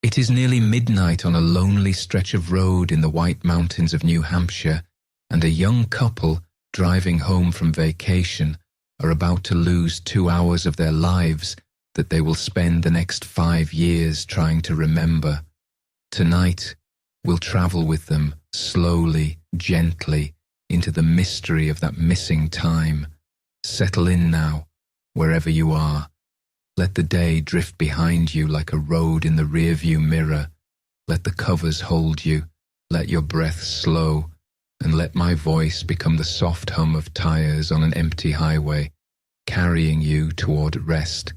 It is nearly midnight on a lonely stretch of road in the White Mountains of New Hampshire, and a young couple, driving home from vacation, are about to lose 2 hours of their lives that they will spend the next 5 years trying to remember. Tonight, we'll travel with them slowly, gently, into the mystery of that missing time. Settle in now, wherever you are. Let the day drift behind you like a road in the rearview mirror. Let the covers hold you. Let your breath slow, and let my voice become the soft hum of tires on an empty highway, carrying you toward rest.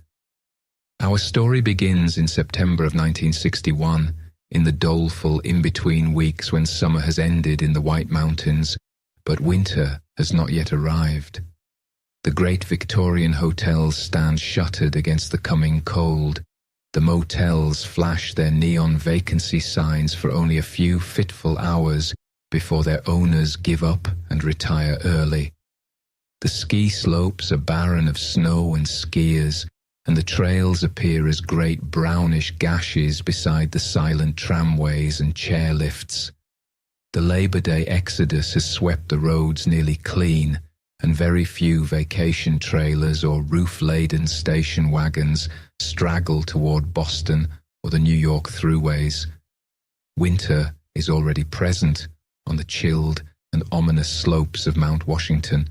Our story begins in September of 1961, in the doleful in-between weeks when summer has ended in the White Mountains, but winter has not yet arrived. The great Victorian hotels stand shuttered against the coming cold. The motels flash their neon vacancy signs for only a few fitful hours before their owners give up and retire early. The ski slopes are barren of snow and skiers, and the trails appear as great brownish gashes beside the silent tramways and chairlifts. The Labor Day exodus has swept the roads nearly clean, and very few vacation trailers or roof-laden station wagons straggle toward Boston or the New York thruways. Winter is already present on the chilled and ominous slopes of Mount Washington,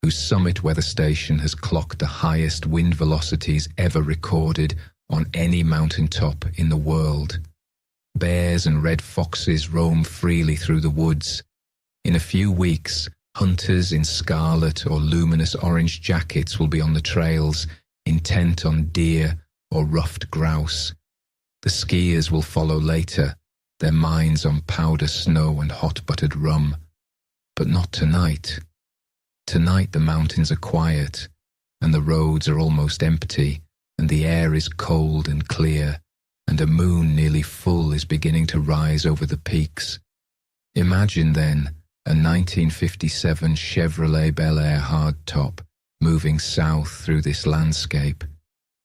whose summit weather station has clocked the highest wind velocities ever recorded on any mountaintop in the world. Bears and red foxes roam freely through the woods. In a few weeks, hunters in scarlet or luminous orange jackets will be on the trails, intent on deer or ruffed grouse. The skiers will follow later, their minds on powder snow and hot-buttered rum. But not tonight. Tonight the mountains are quiet, and the roads are almost empty, and the air is cold and clear, and a moon nearly full is beginning to rise over the peaks. Imagine, then, a 1957 Chevrolet Bel Air hardtop moving south through this landscape.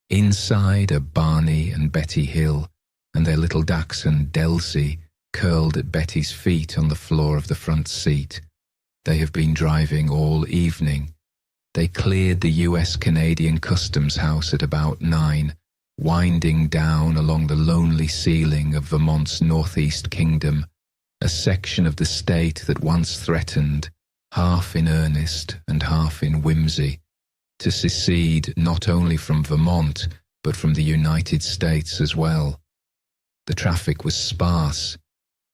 Inside are Barney and Betty Hill, and their little dachshund Delsey curled at Betty's feet on the floor of the front seat. They have been driving all evening. They cleared the US-Canadian Customs House at about 9, winding down along the lonely ceiling of Vermont's northeast kingdom, a section of the state that once threatened, half in earnest and half in whimsy, to secede not only from Vermont, but from the United States as well. The traffic was sparse.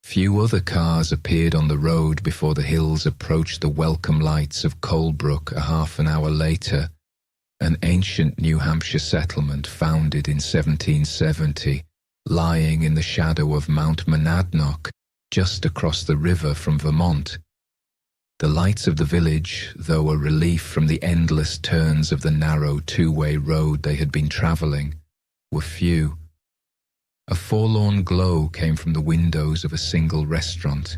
Few other cars appeared on the road before the Hills approached the welcome lights of Colebrook a half an hour later, an ancient New Hampshire settlement founded in 1770, lying in the shadow of Mount Monadnock, just across the river from Vermont. The lights of the village, though a relief from the endless turns of the narrow two-way road they had been travelling, were few. A forlorn glow came from the windows of a single restaurant,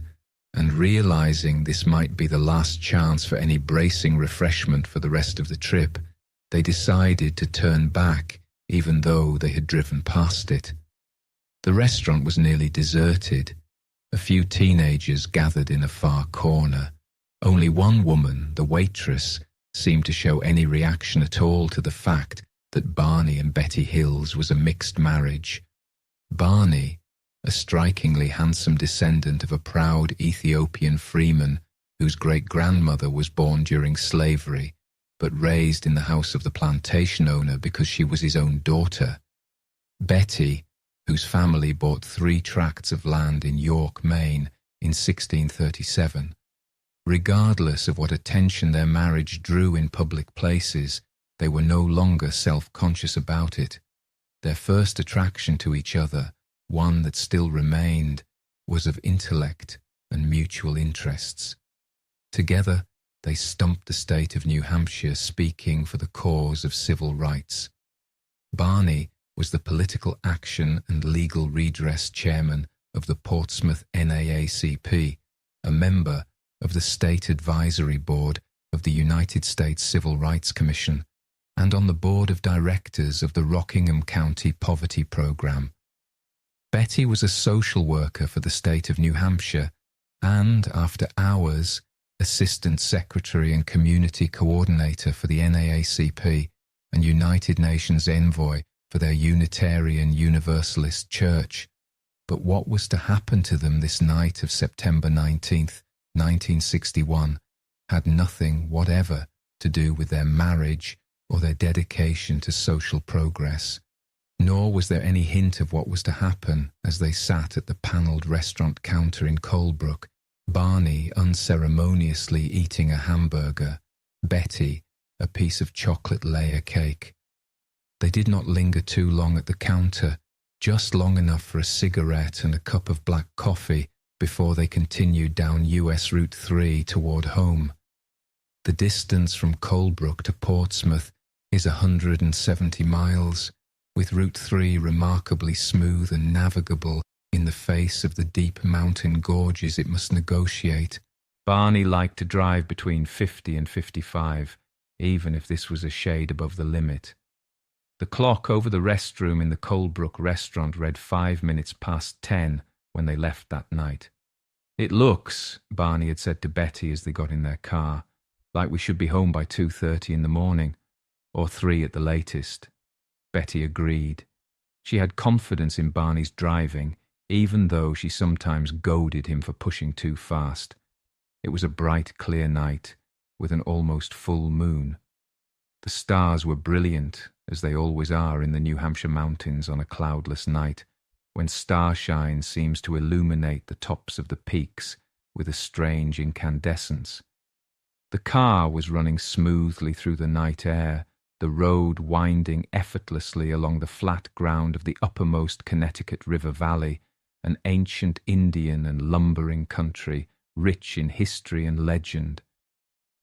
and realizing this might be the last chance for any bracing refreshment for the rest of the trip, they decided to turn back even though they had driven past it. The restaurant was nearly deserted. A few teenagers gathered in a far corner. Only one woman, the waitress, seemed to show any reaction at all to the fact that Barney and Betty Hill's was a mixed marriage. Barney, a strikingly handsome descendant of a proud Ethiopian freeman whose great-grandmother was born during slavery, but raised in the house of the plantation owner because she was his own daughter. Betty, whose family bought 3 tracts of land in York, Maine, in 1637. Regardless of what attention their marriage drew in public places, they were no longer self-conscious about it. Their first attraction to each other, one that still remained, was of intellect and mutual interests. Together, they stumped the state of New Hampshire speaking for the cause of civil rights. Barney was the political action and legal redress chairman of the Portsmouth NAACP, a member of the State Advisory Board of the United States Civil Rights Commission, and on the board of directors of the Rockingham County Poverty Program. Betty was a social worker for the state of New Hampshire and, after hours, Assistant Secretary and Community Coordinator for the NAACP and United Nations Envoy for their Unitarian Universalist Church. But what was to happen to them this night of September 19th, 1961, had nothing whatever to do with their marriage or their dedication to social progress. Nor was there any hint of what was to happen as they sat at the panelled restaurant counter in Colebrook, Barney unceremoniously eating a hamburger, Betty a piece of chocolate layer cake. They did not linger too long at the counter, just long enough for a cigarette and a cup of black coffee before they continued down US Route 3 toward home. The distance from Colebrook to Portsmouth is 170 miles, with Route 3 remarkably smooth and navigable in the face of the deep mountain gorges it must negotiate. Barney liked to drive between 50 and 55, even if this was a shade above the limit. The clock over the restroom in the Colebrook restaurant read 5 minutes past 10 when they left that night. "It looks," Barney had said to Betty as they got in their car, "like we should be home by 2:30 in the morning, or 3 at the latest." Betty agreed. She had confidence in Barney's driving, even though she sometimes goaded him for pushing too fast. It was a bright, clear night, with an almost full moon. The stars were brilliant, as they always are in the New Hampshire mountains on a cloudless night, when starshine seems to illuminate the tops of the peaks with a strange incandescence. The car was running smoothly through the night air, the road winding effortlessly along the flat ground of the uppermost Connecticut River Valley, an ancient Indian and lumbering country, rich in history and legend.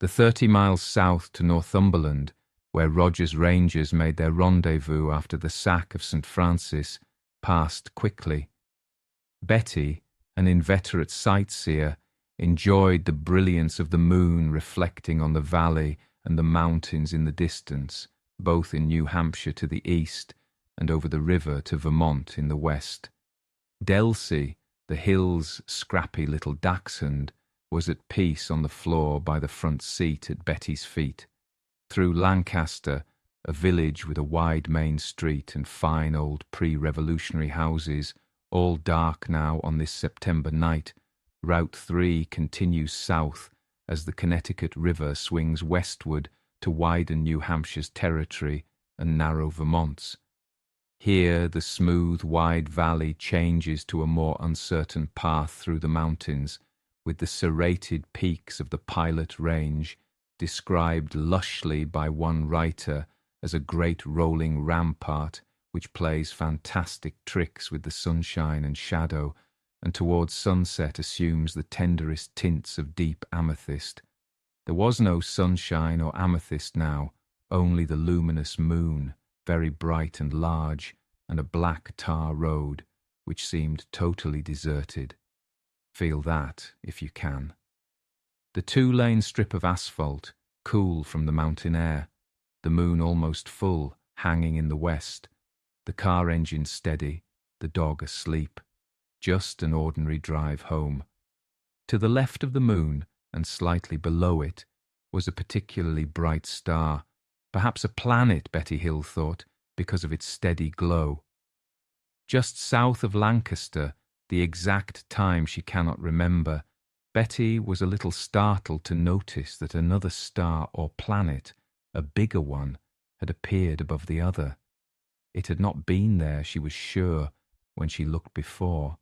The 30 miles south to Northumberland, where Rogers Rangers made their rendezvous after the sack of St. Francis, passed quickly. Betty, an inveterate sightseer, enjoyed the brilliance of the moon reflecting on the valley and the mountains in the distance, both in New Hampshire to the east and over the river to Vermont in the west. Delsey, the hill's scrappy little dachshund, was at peace on the floor by the front seat at Betty's feet. Through Lancaster, a village with a wide main street and fine old pre-revolutionary houses, all dark now on this September night, Route 3 continues south as the Connecticut River swings westward to widen New Hampshire's territory and narrow Vermont's. Here the smooth, wide valley changes to a more uncertain path through the mountains, with the serrated peaks of the Pilot Range, described lushly by one writer as a great rolling rampart which plays fantastic tricks with the sunshine and shadow, and towards sunset assumes the tenderest tints of deep amethyst. There was no sunshine or amethyst now, only the luminous moon, very bright and large, and a black tar road, which seemed totally deserted. Feel that, if you can. The 2-lane strip of asphalt, cool from the mountain air, the moon almost full, hanging in the west, the car engine steady, the dog asleep. Just an ordinary drive home. To the left of the moon, and slightly below it, was a particularly bright star, perhaps a planet, Betty Hill thought, because of its steady glow. Just south of Lancaster, the exact time she cannot remember, Betty was a little startled to notice that another star or planet, a bigger one, had appeared above the other. It had not been there, she was sure, when she looked before.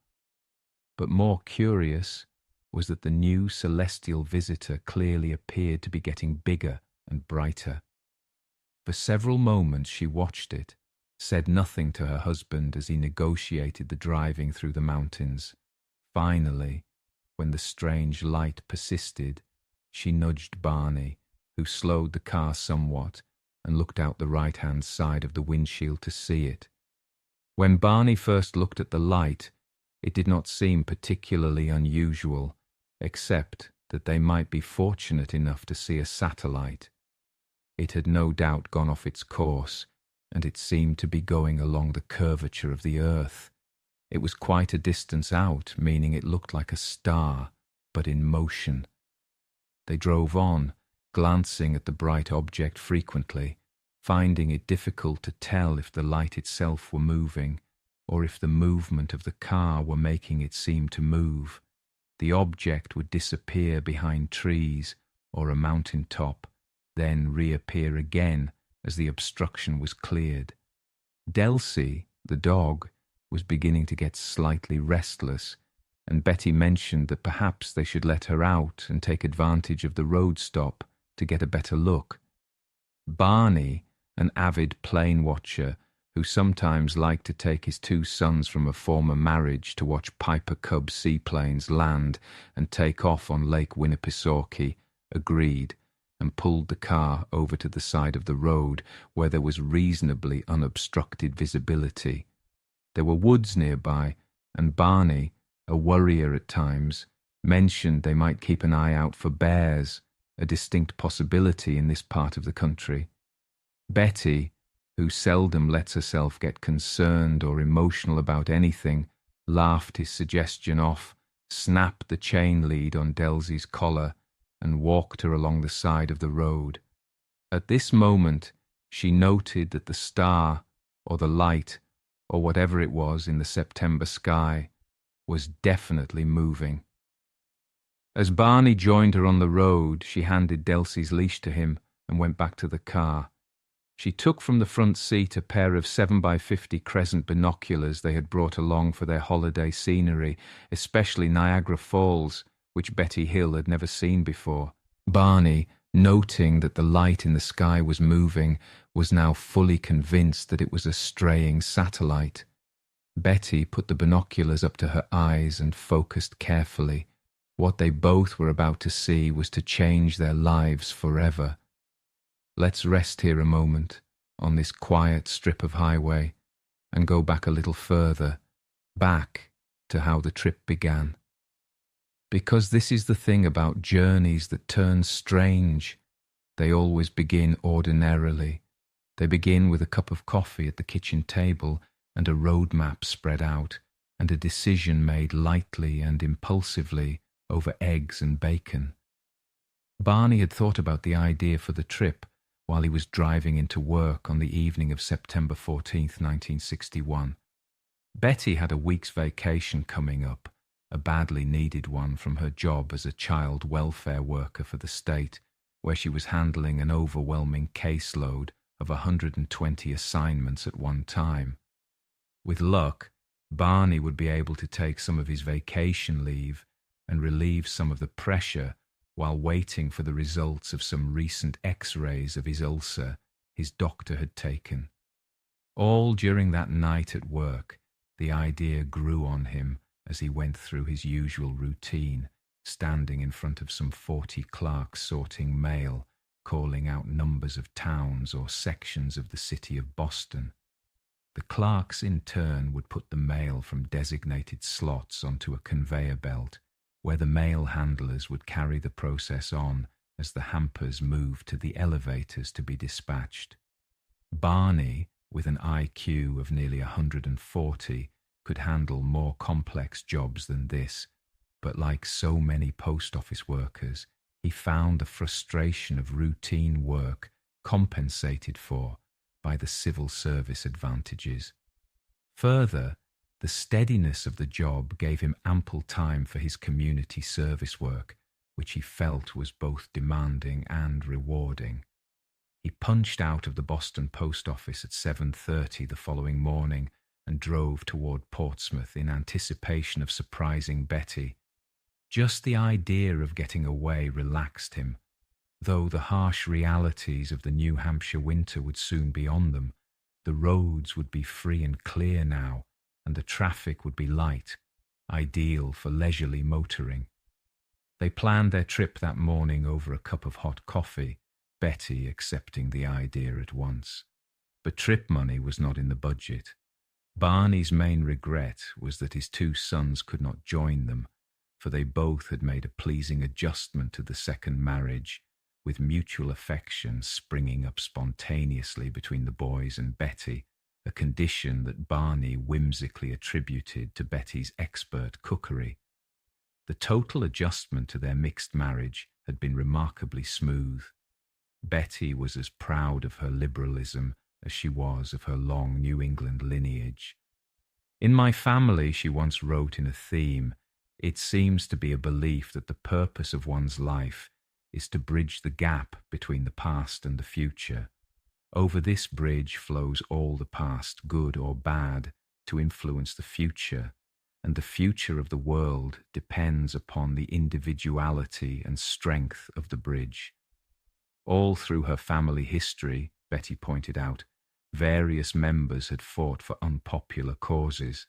But more curious was that the new celestial visitor clearly appeared to be getting bigger and brighter. For several moments she watched it, said nothing to her husband as he negotiated the driving through the mountains. Finally, when the strange light persisted, she nudged Barney, who slowed the car somewhat and looked out the right-hand side of the windshield to see it. When Barney first looked at the light, it did not seem particularly unusual, except that they might be fortunate enough to see a satellite. It had no doubt gone off its course, and it seemed to be going along the curvature of the earth. It was quite a distance out, meaning it looked like a star, but in motion. They drove on, glancing at the bright object frequently, finding it difficult to tell if the light itself were moving, or if the movement of the car were making it seem to move. The object would disappear behind trees or a mountain top, then reappear again as the obstruction was cleared. Delsey, the dog, was beginning to get slightly restless, and Betty mentioned that perhaps they should let her out and take advantage of the road stop to get a better look. Barney, an avid plane watcher who sometimes liked to take his two sons from a former marriage to watch Piper Cub seaplanes land and take off on Lake Winnipesaukee, agreed and pulled the car over to the side of the road where there was reasonably unobstructed visibility. There were woods nearby, and Barney, a worrier at times, mentioned they might keep an eye out for bears, a distinct possibility in this part of the country. Betty, who seldom lets herself get concerned or emotional about anything, laughed his suggestion off, snapped the chain lead on Delsey's collar, and walked her along the side of the road. At this moment, she noted that the star, or the light, or whatever it was in the September sky, was definitely moving. As Barney joined her on the road, she handed Delsey's leash to him and went back to the car. She took from the front seat a pair of 7x50 Crescent binoculars they had brought along for their holiday scenery, especially Niagara Falls, which Betty Hill had never seen before. Barney, noting that the light in the sky was moving, was now fully convinced that it was a straying satellite. Betty put the binoculars up to her eyes and focused carefully. What they both were about to see was to change their lives forever. Let's rest here a moment, on this quiet strip of highway, and go back a little further, back to how the trip began. Because this is the thing about journeys that turn strange. They always begin ordinarily. They begin with a cup of coffee at the kitchen table and a road map spread out, and a decision made lightly and impulsively over eggs and bacon. Barney had thought about the idea for the trip while he was driving into work on the evening of September 14th, 1961. Betty had a week's vacation coming up, a badly needed one from her job as a child welfare worker for the state, where she was handling an overwhelming caseload of 120 assignments at one time. With luck, Barney would be able to take some of his vacation leave and relieve some of the pressure while waiting for the results of some recent x-rays of his ulcer his doctor had taken. All during that night at work, the idea grew on him as he went through his usual routine, standing in front of some 40 clerks sorting mail, calling out numbers of towns or sections of the city of Boston. The clerks in turn would put the mail from designated slots onto a conveyor belt, where the mail handlers would carry the process on as the hampers moved to the elevators to be dispatched. Barney, with an IQ of nearly 140, could handle more complex jobs than this, but like so many post office workers, he found the frustration of routine work compensated for by the civil service advantages. Further, the steadiness of the job gave him ample time for his community service work, which he felt was both demanding and rewarding. He punched out of the Boston post office at 7:30 the following morning and drove toward Portsmouth in anticipation of surprising Betty. Just the idea of getting away relaxed him. Though the harsh realities of the New Hampshire winter would soon be on them, the roads would be free and clear now, and the traffic would be light, ideal for leisurely motoring. They planned their trip that morning over a cup of hot coffee, Betty accepting the idea at once. But trip money was not in the budget. Barney's main regret was that his two sons could not join them, for they both had made a pleasing adjustment to the second marriage, with mutual affection springing up spontaneously between the boys and Betty a condition that Barney whimsically attributed to Betty's expert cookery. The total adjustment to their mixed marriage had been remarkably smooth. Betty was as proud of her liberalism as she was of her long New England lineage. "In my family," she once wrote in a theme, "it seems to be a belief that the purpose of one's life is to bridge the gap between the past and the future. Over this bridge flows all the past, good or bad, to influence the future, and the future of the world depends upon the individuality and strength of the bridge." All through her family history, Betty pointed out, various members had fought for unpopular causes.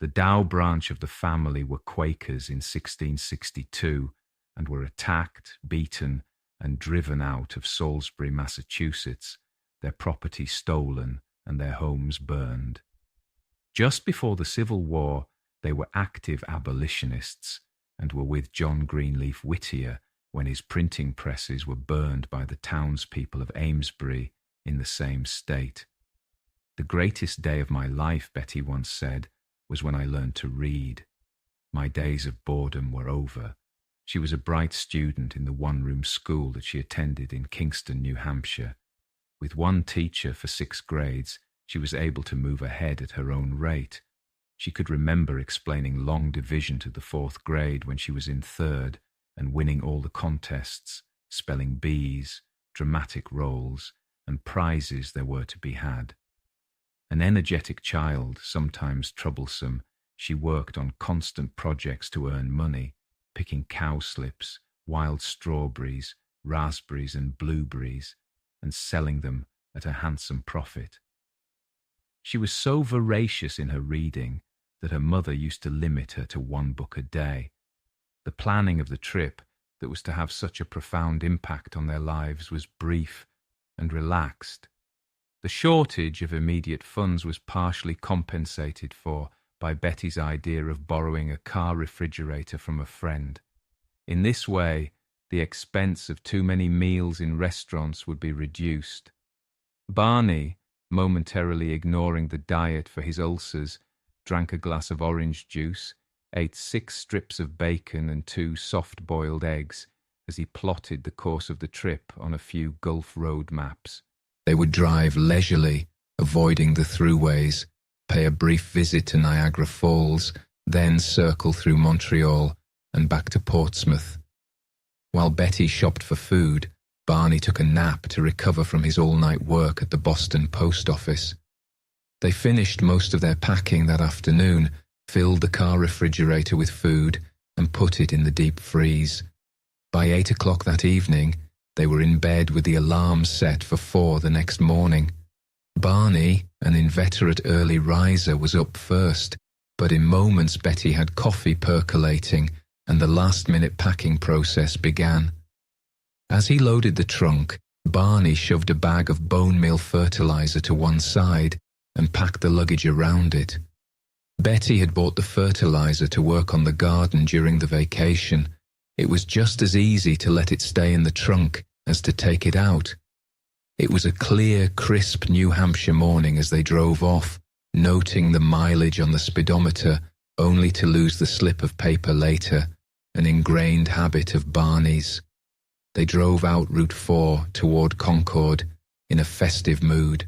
The Dow branch of the family were Quakers in 1662 and were attacked, beaten, and driven out of Salisbury, Massachusetts, their property stolen and their homes burned. Just before the Civil War, they were active abolitionists and were with John Greenleaf Whittier when his printing presses were burned by the townspeople of Amesbury in the same state. "The greatest day of my life," Betty once said, "was when I learned to read. My days of boredom were over." She was a bright student in the one-room school that she attended in Kingston, New Hampshire. With one teacher for 6 grades, she was able to move ahead at her own rate. She could remember explaining long division to the 4th grade when she was in 3rd, and winning all the contests, spelling bees, dramatic roles, and prizes there were to be had. An energetic child, sometimes troublesome, she worked on constant projects to earn money, picking cowslips, wild strawberries, raspberries and blueberries, and selling them at a handsome profit. She was so voracious in her reading that her mother used to limit her to 1 book a day. The planning of the trip that was to have such a profound impact on their lives was brief and relaxed. The shortage of immediate funds was partially compensated for by Betty's idea of borrowing a car refrigerator from a friend. In this way, the expense of too many meals in restaurants would be reduced. Barney, momentarily ignoring the diet for his ulcers, drank a glass of orange juice, ate 6 strips of bacon and 2 soft-boiled eggs as he plotted the course of the trip on a few Gulf Road maps. They would drive leisurely, avoiding the throughways, pay a brief visit to Niagara Falls, then circle through Montreal and back to Portsmouth. While Betty shopped for food, Barney took a nap to recover from his all-night work at the Boston post office. They finished most of their packing that afternoon, filled the car refrigerator with food, and put it in the deep freeze. By 8 o'clock that evening, they were in bed with the alarm set for 4 the next morning. Barney, an inveterate early riser, was up first, but in moments Betty had coffee percolating, and the last-minute packing process began. As he loaded the trunk, Barney shoved a bag of bone meal fertilizer to one side and packed the luggage around it. Betty had bought the fertilizer to work on the garden during the vacation. It was just as easy to let it stay in the trunk as to take it out. It was a clear, crisp New Hampshire morning as they drove off, noting the mileage on the speedometer, only to lose the slip of paper later, an ingrained habit of Barney's. They drove out Route 4 toward Concord in a festive mood.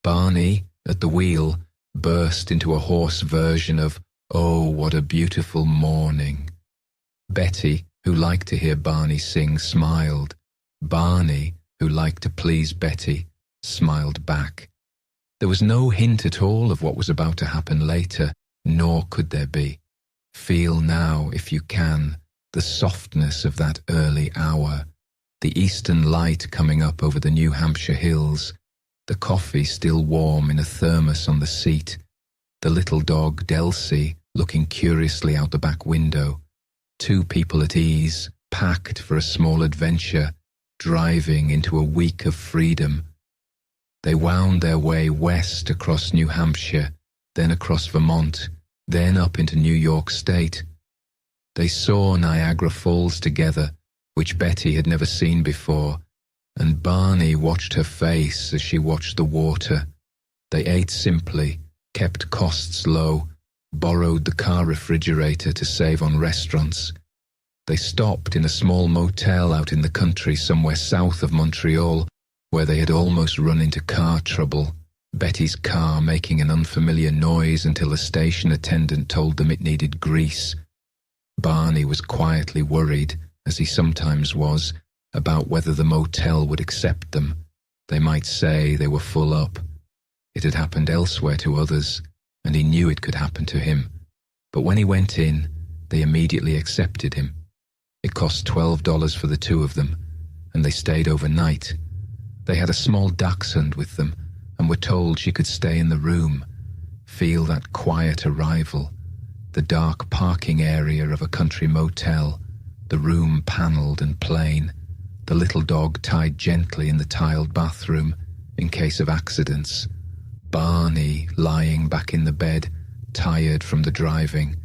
Barney, at the wheel, burst into a hoarse version of "Oh, what a beautiful morning." Betty, who liked to hear Barney sing, smiled. Barney, who liked to please Betty, smiled back. There was no hint at all of what was about to happen later, nor could there be. Feel now, if you can, the softness of that early hour, the eastern light coming up over the New Hampshire hills, the coffee still warm in a thermos on the seat, the little dog Delsey looking curiously out the back window, 2 people at ease, packed for a small adventure, driving into a week of freedom. They wound their way west across New Hampshire, then across Vermont, then up into New York State. They saw Niagara Falls together, which Betty had never seen before, and Barney watched her face as she watched the water. They ate simply, kept costs low, borrowed the car refrigerator to save on restaurants. They stopped in a small motel out in the country somewhere south of Montreal, where they had almost run into car trouble, Betty's car making an unfamiliar noise until a station attendant told them it needed grease. Barney was quietly worried, as he sometimes was, about whether the motel would accept them. They might say they were full up. It had happened elsewhere to others, and he knew it could happen to him. But when he went in, they immediately accepted him. It cost $12 for the two of them, and they stayed overnight. They had a small dachshund with them, and were told she could stay in the room, feel that quiet arrival, the dark parking area of a country motel, the room panelled and plain, the little dog tied gently in the tiled bathroom in case of accidents, Barney lying back in the bed, tired from the driving,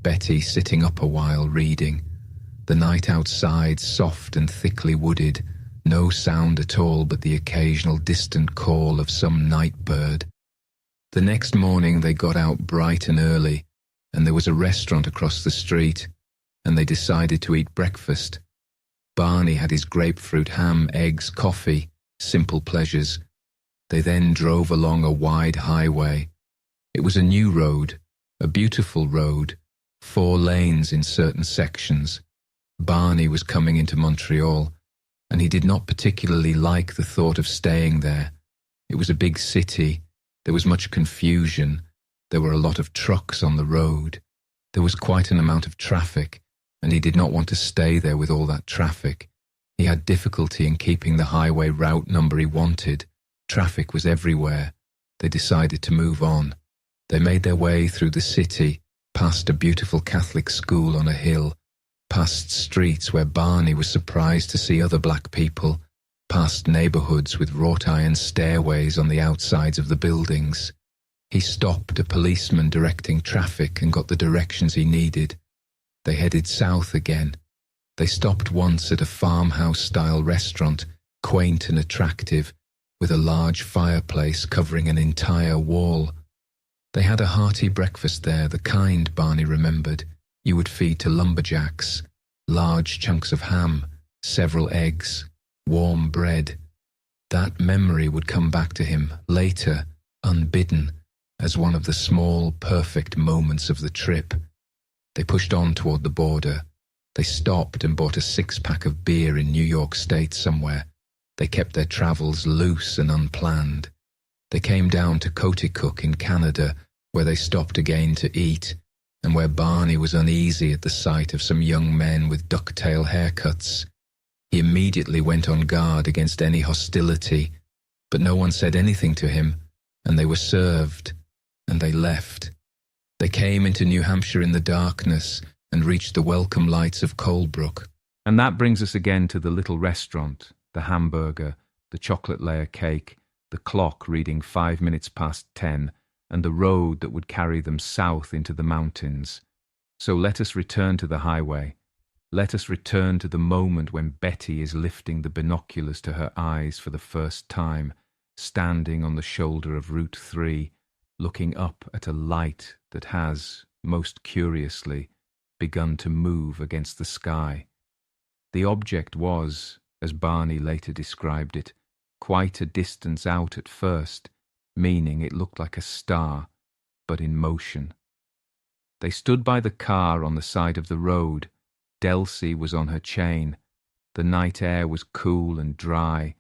Betty sitting up a while reading, the night outside soft and thickly wooded, no sound at all but the occasional distant call of some night bird. The next morning they got out bright and early, and there was a restaurant across the street, and they decided to eat breakfast. Barney had his grapefruit ham, eggs, coffee, simple pleasures. They then drove along a wide highway. It was a new road, a beautiful road, 4 lanes in certain sections. Barney was coming into Montreal, and he did not particularly like the thought of staying there. It was a big city. There was much confusion. There were a lot of trucks on the road. There was quite an amount of traffic, and he did not want to stay there with all that traffic. He had difficulty in keeping the highway route number he wanted. Traffic was everywhere. They decided to move on. They made their way through the city, past a beautiful Catholic school on a hill, past streets where Barney was surprised to see other black people, past neighborhoods with wrought iron stairways on the outsides of the buildings. He stopped a policeman directing traffic and got the directions he needed. They headed south again. They stopped once at a farmhouse-style restaurant, quaint and attractive, with a large fireplace covering an entire wall. They had a hearty breakfast there, the kind Barney remembered you would feed to lumberjacks, large chunks of ham, several eggs, warm bread. That memory would come back to him later, unbidden, as one of the small, perfect moments of the trip. They pushed on toward the border. They stopped and bought a 6-pack of beer in New York State somewhere. They kept their travels loose and unplanned. They came down to Coaticook in Canada, where they stopped again to eat, and where Barney was uneasy at the sight of some young men with ducktail haircuts. He immediately went on guard against any hostility, but no one said anything to him, and they were served, and they left. They came into New Hampshire in the darkness and reached the welcome lights of Colebrook. And that brings us again to the little restaurant, the hamburger, the chocolate layer cake, the clock reading 5 minutes past 10, and the road that would carry them south into the mountains. So let us return to the highway. Let us return to the moment when Betty is lifting the binoculars to her eyes for the first time, standing on the shoulder of Route 3, looking up at a light that has, most curiously, begun to move against the sky. The object was, as Barney later described it, quite a distance out at first, meaning it looked like a star, but in motion. They stood by the car on the side of the road. Delsey was on her chain. The night air was cool and dry.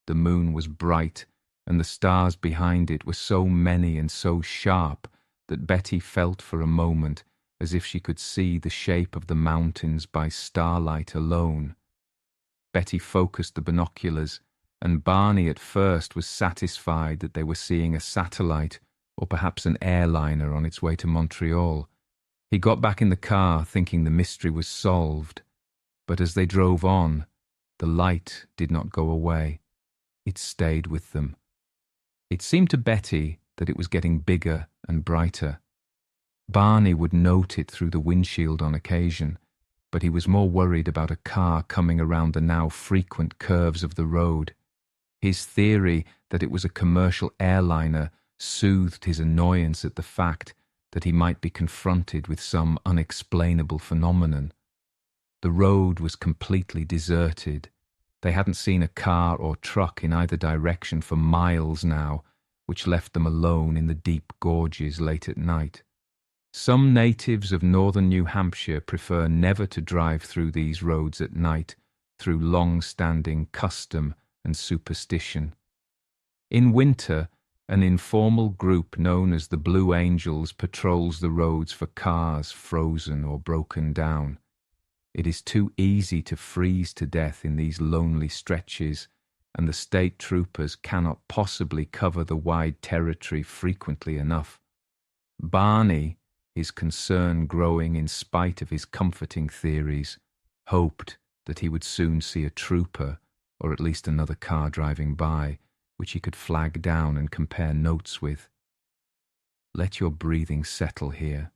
The moon was bright, and the stars behind it were so many and so sharp that Betty felt for a moment as if she could see the shape of the mountains by starlight alone. Betty focused the binoculars, and Barney at first was satisfied that they were seeing a satellite or perhaps an airliner on its way to Montreal. He got back in the car thinking the mystery was solved, but as they drove on, the light did not go away. It stayed with them. It seemed to Betty that it was getting bigger and brighter. Barney would note it through the windshield on occasion, but he was more worried about a car coming around the now frequent curves of the road. His theory that it was a commercial airliner soothed his annoyance at the fact that he might be confronted with some unexplainable phenomenon. The road was completely deserted. They hadn't seen a car or truck in either direction for miles now, which left them alone in the deep gorges late at night. Some natives of northern New Hampshire prefer never to drive through these roads at night through long-standing custom and superstition. In winter, an informal group known as the Blue Angels patrols the roads for cars frozen or broken down. It is too easy to freeze to death in these lonely stretches, and the state troopers cannot possibly cover the wide territory frequently enough. Barney, his concern growing in spite of his comforting theories, hoped that he would soon see a trooper, or at least another car driving by, which he could flag down and compare notes with. Let your breathing settle here.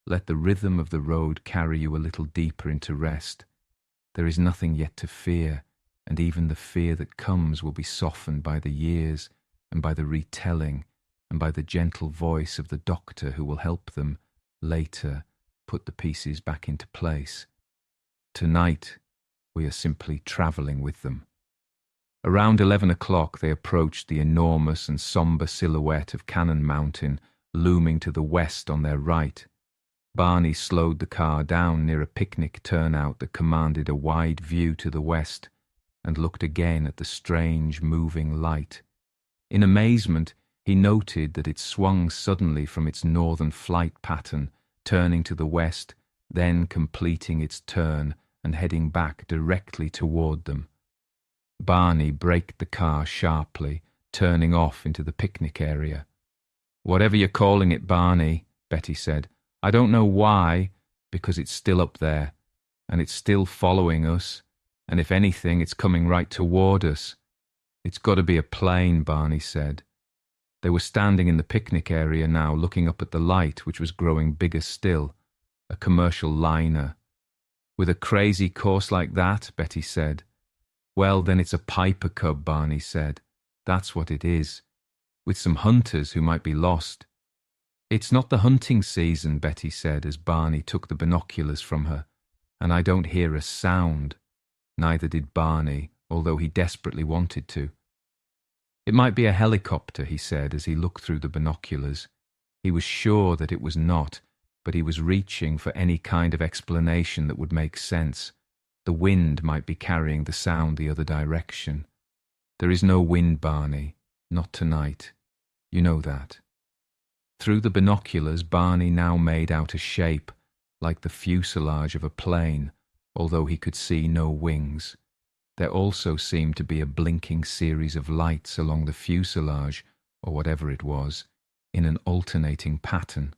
Let the rhythm of the road carry you a little deeper into rest. There is nothing yet to fear, and even the fear that comes will be softened by the years and by the retelling and by the gentle voice of the doctor who will help them, later, put the pieces back into place. Tonight, we are simply travelling with them. Around 11 o'clock they approached the enormous and sombre silhouette of Cannon Mountain looming to the west on their right. Barney slowed the car down near a picnic turnout that commanded a wide view to the west and looked again at the strange moving light. In amazement, he noted that it swung suddenly from its northern flight pattern, turning to the west, then completing its turn and heading back directly toward them. Barney braked the car sharply, turning off into the picnic area. "Whatever you're calling it, Barney," Betty said, "I don't know why, because it's still up there, and it's still following us, and if anything, it's coming right toward us." "It's got to be a plane," Barney said. They were standing in the picnic area now, looking up at the light, which was growing bigger still. A commercial liner. "With a crazy course like that," Betty said. "Well, then it's a Piper Cub," Barney said. "That's what it is. With some hunters who might be lost." "It's not the hunting season," Betty said as Barney took the binoculars from her, "and I don't hear a sound." Neither did Barney, although he desperately wanted to. "It might be a helicopter," he said as he looked through the binoculars. He was sure that it was not, but he was reaching for any kind of explanation that would make sense. The wind might be carrying the sound the other direction. "There is no wind, Barney. Not tonight. You know that." Through the binoculars, Barney now made out a shape, like the fuselage of a plane, although he could see no wings. There also seemed to be a blinking series of lights along the fuselage, or whatever it was, in an alternating pattern.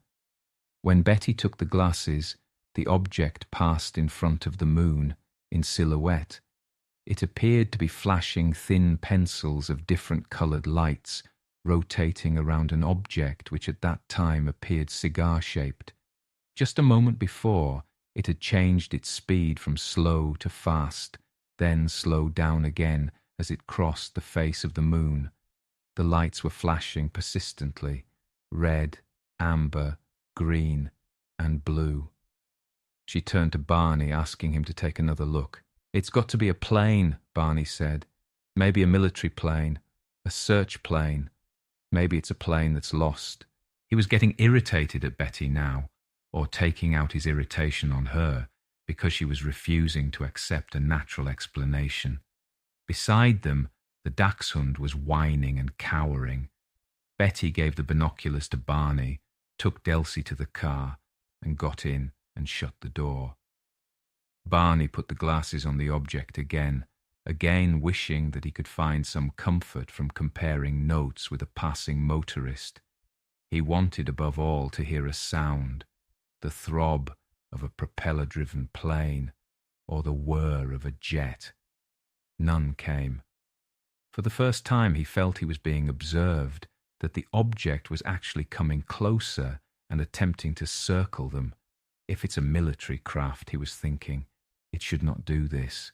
When Betty took the glasses, the object passed in front of the moon, in silhouette. It appeared to be flashing thin pencils of different coloured lights, rotating around an object which at that time appeared cigar-shaped. Just a moment before, it had changed its speed from slow to fast, then slowed down again as it crossed the face of the moon. The lights were flashing persistently, red, amber, green, and blue. She turned to Barney, asking him to take another look. "It's got to be a plane," Barney said. "Maybe a military plane, a search plane. Maybe it's a plane that's lost." He was getting irritated at Betty now, or taking out his irritation on her, because she was refusing to accept a natural explanation. Beside them, the dachshund was whining and cowering. Betty gave the binoculars to Barney, took Delsey to the car, and got in and shut the door. Barney put the glasses on the object again wishing that he could find some comfort from comparing notes with a passing motorist. He wanted above all to hear a sound, the throb of a propeller-driven plane, or the whir of a jet. None came. For the first time he felt he was being observed, that the object was actually coming closer and attempting to circle them. If it's a military craft, he was thinking, it should not do this.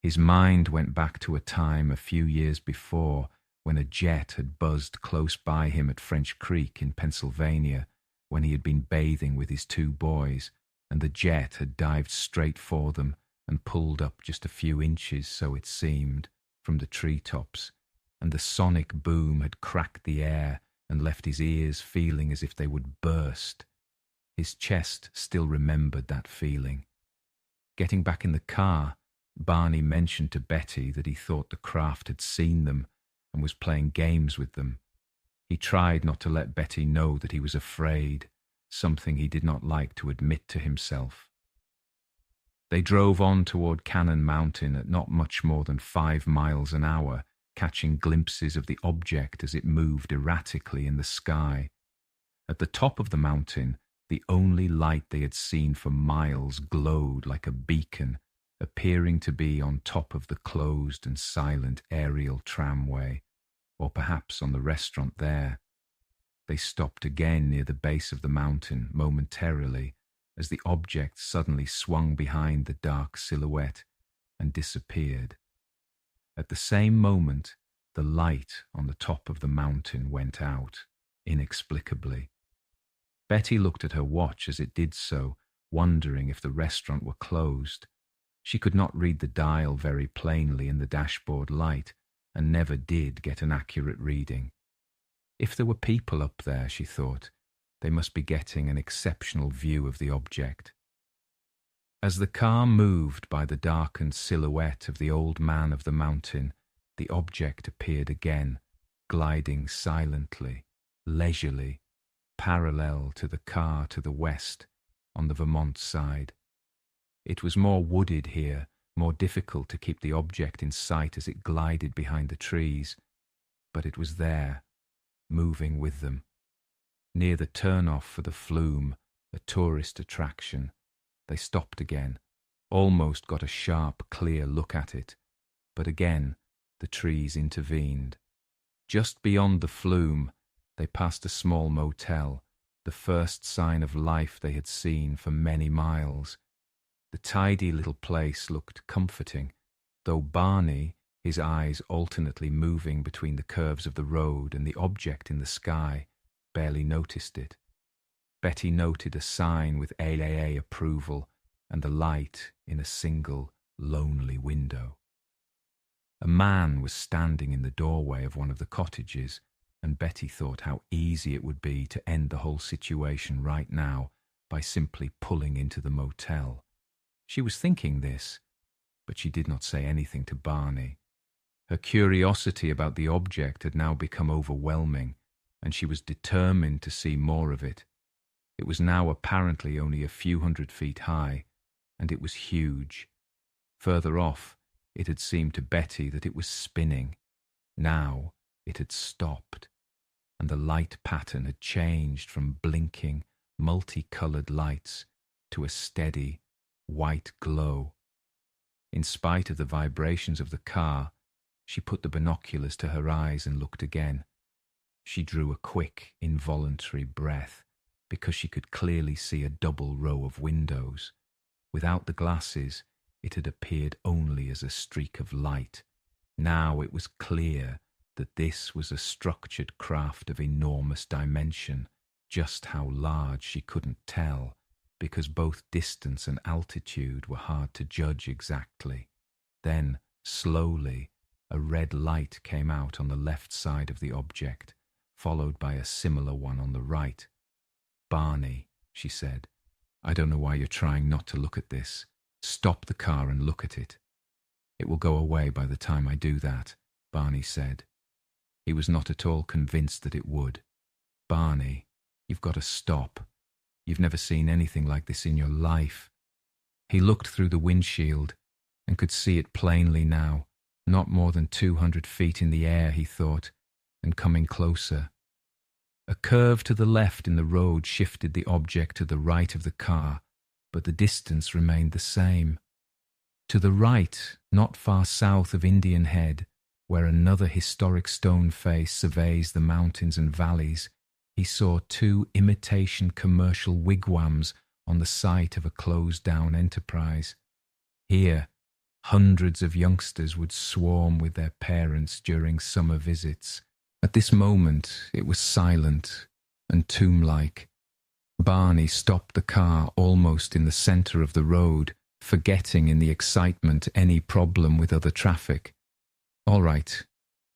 His mind went back to a time a few years before when a jet had buzzed close by him at French Creek in Pennsylvania, when he had been bathing with his 2 boys, and the jet had dived straight for them and pulled up just a few inches, so it seemed, from the treetops, and the sonic boom had cracked the air and left his ears feeling as if they would burst. His chest still remembered that feeling. Getting back in the car, Barney mentioned to Betty that he thought the craft had seen them and was playing games with them. He tried not to let Betty know that he was afraid, something he did not like to admit to himself. They drove on toward Cannon Mountain at not much more than 5 miles an hour, catching glimpses of the object as it moved erratically in the sky. At the top of the mountain, the only light they had seen for miles glowed like a beacon, appearing to be on top of the closed and silent aerial tramway, or perhaps on the restaurant there. They stopped again near the base of the mountain momentarily, as the object suddenly swung behind the dark silhouette and disappeared. At the same moment, the light on the top of the mountain went out, inexplicably. Betty looked at her watch as it did so, wondering if the restaurant were closed. She could not read the dial very plainly in the dashboard light, and never did get an accurate reading. If there were people up there, she thought, they must be getting an exceptional view of the object. As the car moved by the darkened silhouette of the old man of the mountain, the object appeared again, gliding silently, leisurely, parallel to the car to the west, on the Vermont side. It was more wooded here, more difficult to keep the object in sight as it glided behind the trees, but it was there, moving with them. Near the turnoff for the Flume, a tourist attraction, they stopped again, almost got a sharp, clear look at it, but again the trees intervened. Just beyond the Flume, they passed a small motel, the first sign of life they had seen for many miles. The tidy little place looked comforting, though Barney, his eyes alternately moving between the curves of the road and the object in the sky, barely noticed it. Betty noted a sign with AAA approval and the light in a single, lonely window. A man was standing in the doorway of one of the cottages, and Betty thought how easy it would be to end the whole situation right now by simply pulling into the motel. She was thinking this, but she did not say anything to Barney. Her curiosity about the object had now become overwhelming, and she was determined to see more of it. It was now apparently only a few 100 feet high, and it was huge. Further off, it had seemed to Betty that it was spinning. Now it had stopped, and the light pattern had changed from blinking, multicolored lights to a steady, white glow. In spite of the vibrations of the car, she put the binoculars to her eyes and looked again. She drew a quick, involuntary breath, because she could clearly see a double row of windows. Without the glasses, it had appeared only as a streak of light. Now it was clear that this was a structured craft of enormous dimension. Just how large she couldn't tell, because both distance and altitude were hard to judge exactly. Then, slowly, a red light came out on the left side of the object, followed by a similar one on the right. "Barney," she said, "I don't know why you're trying not to look at this. Stop the car and look at it." "It will go away by the time I do that," Barney said. He was not at all convinced that it would. "Barney, you've got to stop. You've never seen anything like this in your life." He looked through the windshield and could see it plainly now, not more than 200 feet in the air, he thought, and coming closer. A curve to the left in the road shifted the object to the right of the car, but the distance remained the same. To the right, not far south of Indian Head, where another historic stone face surveys the mountains and valleys, he saw 2 imitation commercial wigwams on the site of a closed-down enterprise. Here, Hundreds of youngsters would swarm with their parents during summer visits. At this moment, it was silent and tomb-like. Barney stopped the car almost in the centre of the road, forgetting in the excitement any problem with other traffic. "All right,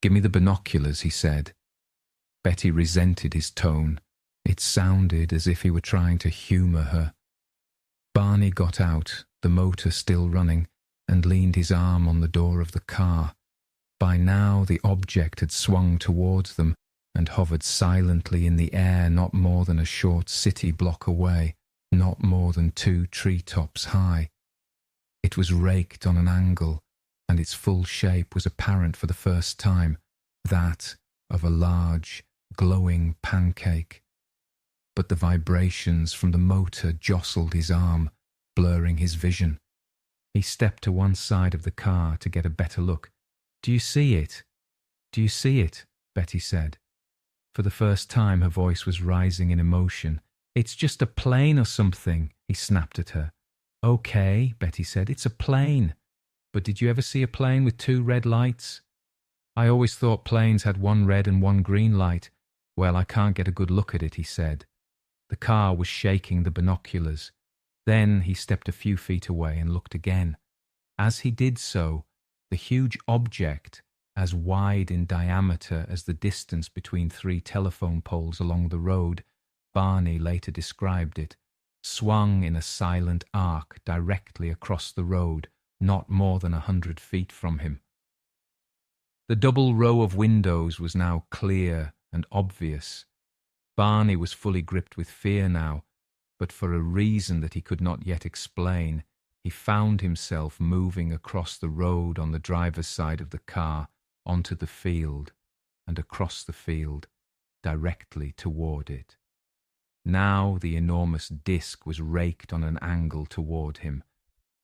give me the binoculars," he said. Betty resented his tone. It sounded as if he were trying to humour her. Barney got out, the motor still running, and leaned his arm on the door of the car. By now the object had swung towards them and hovered silently in the air not more than a short city block away, not more than 2 treetops high. It was raked on an angle, and its full shape was apparent for the first time, that of a large, glowing pancake. But the vibrations from the motor jostled his arm, blurring his vision. He stepped to one side of the car to get a better look. "Do you see it? Do you see it?" Betty said. For the first time her voice was rising in emotion. "It's just a plane or something," he snapped at her. "Okay," Betty said, "it's a plane. But did you ever see a plane with 2 red lights? I always thought planes had 1 red and 1 green light. Well, I can't get a good look at it," he said. The car was shaking the binoculars. Then he stepped a few feet away and looked again. As he did so, the huge object, as wide in diameter as the distance between 3 telephone poles along the road, Barney later described it, swung in a silent arc directly across the road, not more than 100 feet from him. The double row of windows was now clear and obvious. Barney was fully gripped with fear now, but for a reason that he could not yet explain, he found himself moving across the road on the driver's side of the car, onto the field, and across the field, directly toward it. Now the enormous disc was raked on an angle toward him.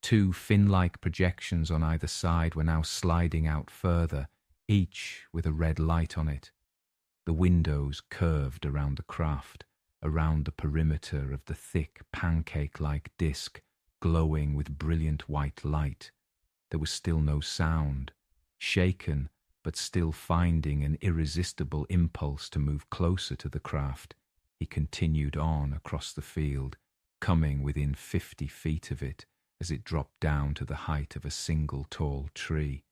2 fin-like projections on either side were now sliding out further, each with a red light on it. The windows curved around the craft, around the perimeter of the thick pancake-like disc, glowing with brilliant white light. There was still no sound. Shaken, but still finding an irresistible impulse to move closer to the craft, he continued on across the field, coming within 50 feet of it as it dropped down to the height of a single tall tree.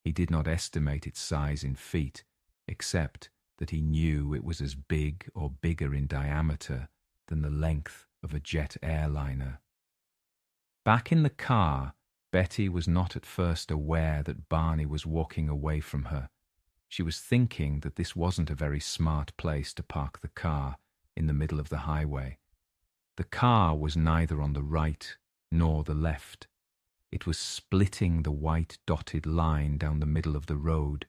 He did not estimate its size in feet, except that he knew it was as big or bigger in diameter than the length of a jet airliner. Back in the car, Betty was not at first aware that Barney was walking away from her. She was thinking that this wasn't a very smart place to park the car in the middle of the highway. The car was neither on the right nor the left. It was splitting the white dotted line down the middle of the road.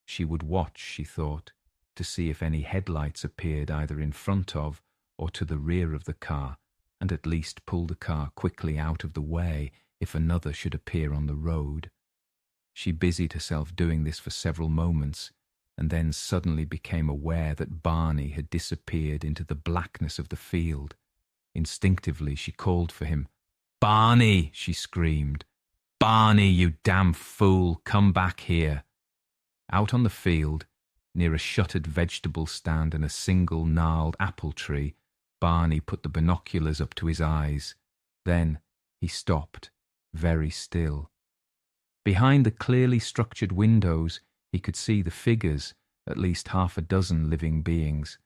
She would watch, she thought, to see if any headlights appeared either in front of or to the rear of the car, and at least pull the car quickly out of the way if another should appear on the road. She busied herself doing this for several moments, and then suddenly became aware that Barney had disappeared into the blackness of the field. Instinctively she called for him. "Barney!" she screamed. "Barney, you damn fool, come back here!" Out on the field, near a shuttered vegetable stand and a single gnarled apple tree, Barney put the binoculars up to his eyes. Then he stopped, very still. Behind the clearly structured windows, he could see the figures, at least 6 living beings.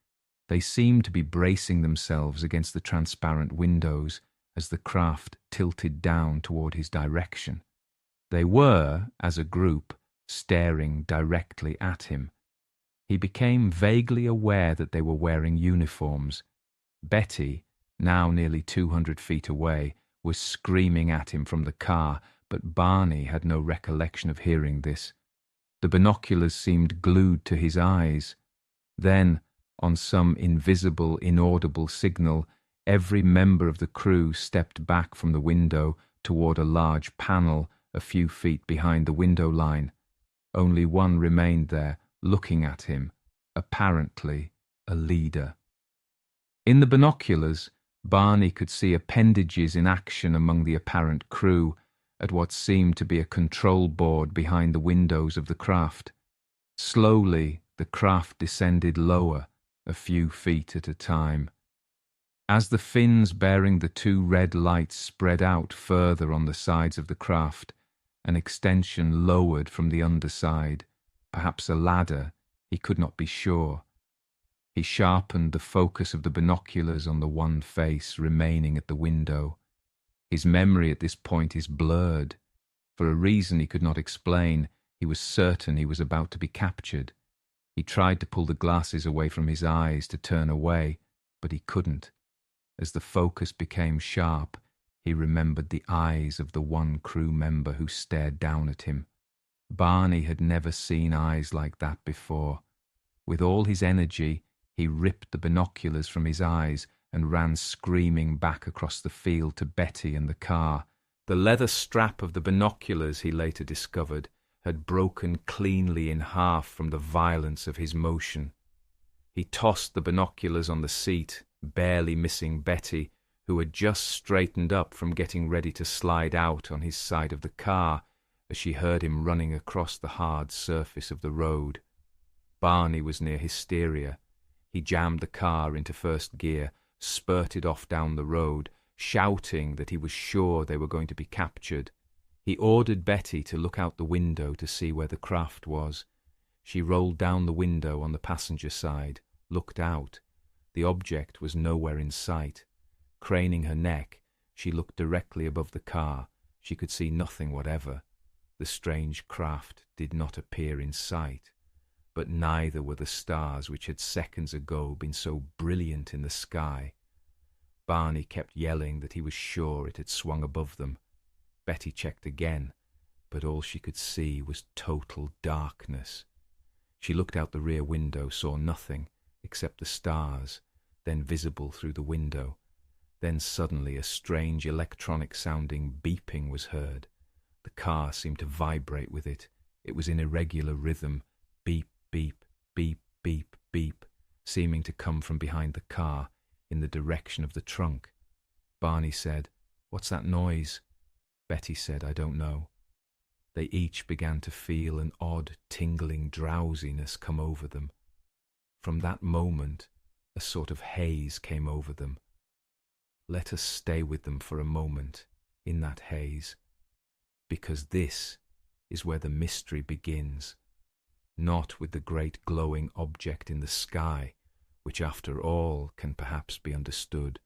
They seemed to be bracing themselves against the transparent windows as the craft tilted down toward his direction. They were, as a group, staring directly at him. He became vaguely aware that they were wearing uniforms. Betty, now nearly 200 feet away, was screaming at him from the car, but Barney had no recollection of hearing this. The binoculars seemed glued to his eyes. Then, on some invisible, inaudible signal, every member of the crew stepped back from the window toward a large panel a few feet behind the window line. Only one remained there, looking at him, apparently a leader. In the binoculars, Barney could see appendages in action among the apparent crew, at what seemed to be a control board behind the windows of the craft. Slowly, the craft descended lower, a few feet at a time. As the fins bearing the two red lights spread out further on the sides of the craft, an extension lowered from the underside, perhaps a ladder, he could not be sure. He sharpened the focus of the binoculars on the one face remaining at the window. His memory at this point is blurred. For a reason he could not explain, he was certain he was about to be captured. He tried to pull the glasses away from his eyes to turn away, but he couldn't. As the focus became sharp, he remembered the eyes of the one crew member who stared down at him. Barney had never seen eyes like that before. With all his energy, he ripped the binoculars from his eyes and ran screaming back across the field to Betty and the car. The leather strap of the binoculars, he later discovered, had broken cleanly in half from the violence of his motion. He tossed the binoculars on the seat, barely missing Betty, who had just straightened up from getting ready to slide out on his side of the car as she heard him running across the hard surface of the road. Barney was near hysteria. He jammed the car into first gear, spurted off down the road, shouting that he was sure they were going to be captured. He ordered Betty to look out the window to see where the craft was. She rolled down the window on the passenger side, looked out. The object was nowhere in sight. Craning her neck, she looked directly above the car. She could see nothing whatever. The strange craft did not appear in sight, but neither were the stars which had seconds ago been so brilliant in the sky. Barney kept yelling that he was sure it had swung above them. Betty checked again, but all she could see was total darkness. She looked out the rear window, saw nothing except the stars, then visible through the window. Then suddenly a strange electronic-sounding beeping was heard. The car seemed to vibrate with it. It was in irregular rhythm, beep, beep, beep, beep, beep, seeming to come from behind the car, in the direction of the trunk. Barney said, "What's that noise?" Betty said, "I don't know." They each began to feel an odd, tingling drowsiness come over them. From that moment, a sort of haze came over them. Let us stay with them for a moment, in that haze, because this is where the mystery begins, not with the great glowing object in the sky, which after all can perhaps be understood,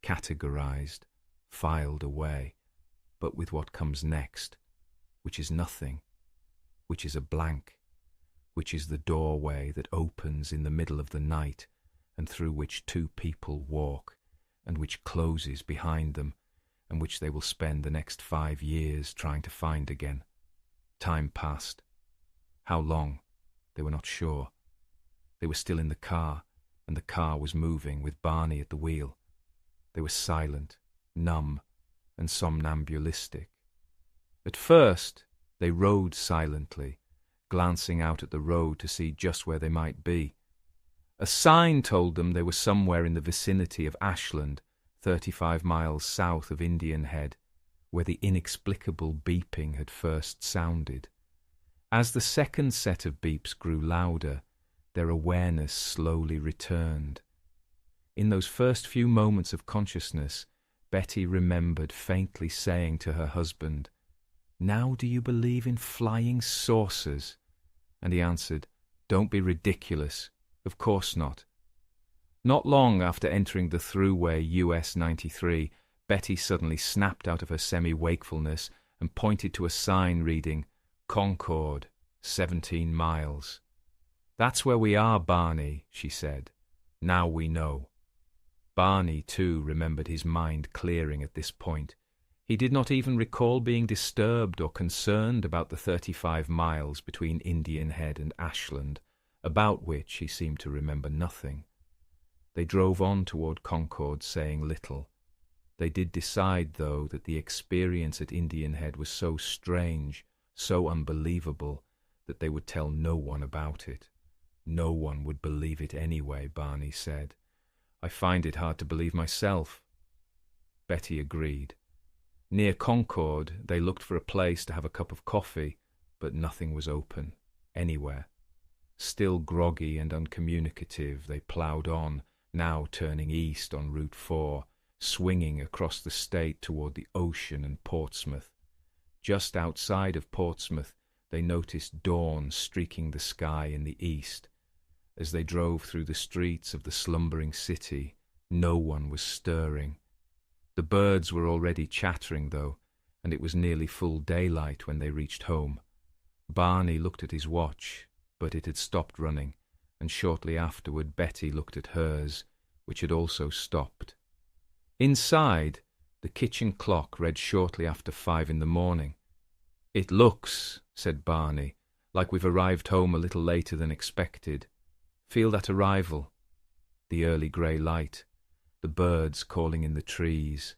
categorized, filed away, but with what comes next, which is nothing, which is a blank, which is the doorway that opens in the middle of the night and through which two people walk, and which closes behind them, and which they will spend the next 5 years trying to find again. Time passed. How long? They were not sure. They were still in the car, and the car was moving with Barney at the wheel. They were silent, numb, and somnambulistic. At first, they rode silently, glancing out at the road to see just where they might be. A sign told them they were somewhere in the vicinity of Ashland, 35 miles south of Indian Head, where the inexplicable beeping had first sounded. As the second set of beeps grew louder, their awareness slowly returned. In those first few moments of consciousness, Betty remembered faintly saying to her husband, "Now do you believe in flying saucers?" And he answered, "Don't be ridiculous. Of course not." Not long after entering the thruway US 93, Betty suddenly snapped out of her semi-wakefulness and pointed to a sign reading, "Concord, 17 miles. "That's where we are, Barney," she said. "Now we know." Barney, too, remembered his mind clearing at this point. He did not even recall being disturbed or concerned about the 35 miles between Indian Head and Ashland, about which he seemed to remember nothing. They drove on toward Concord, saying little. They did decide, though, that the experience at Indian Head was so strange, so unbelievable, that they would tell no one about it. No one would believe it anyway, Barney said. "I find it hard to believe myself." Betty agreed. Near Concord, they looked for a place to have a cup of coffee, but nothing was open, anywhere. Still groggy and uncommunicative, they ploughed on, now turning east on Route 4, swinging across the state toward the ocean and Portsmouth. Just outside of Portsmouth, they noticed dawn streaking the sky in the east. As they drove through the streets of the slumbering city, no one was stirring. The birds were already chattering, though, and it was nearly full daylight when they reached home. Barney looked at his watch, but it had stopped running, and shortly afterward Betty looked at hers, which had also stopped. Inside, the kitchen clock read shortly after 5 in the morning. "It looks," said Barney, "like we've arrived home a little later than expected. Feel that arrival? The early grey light, the birds calling in the trees,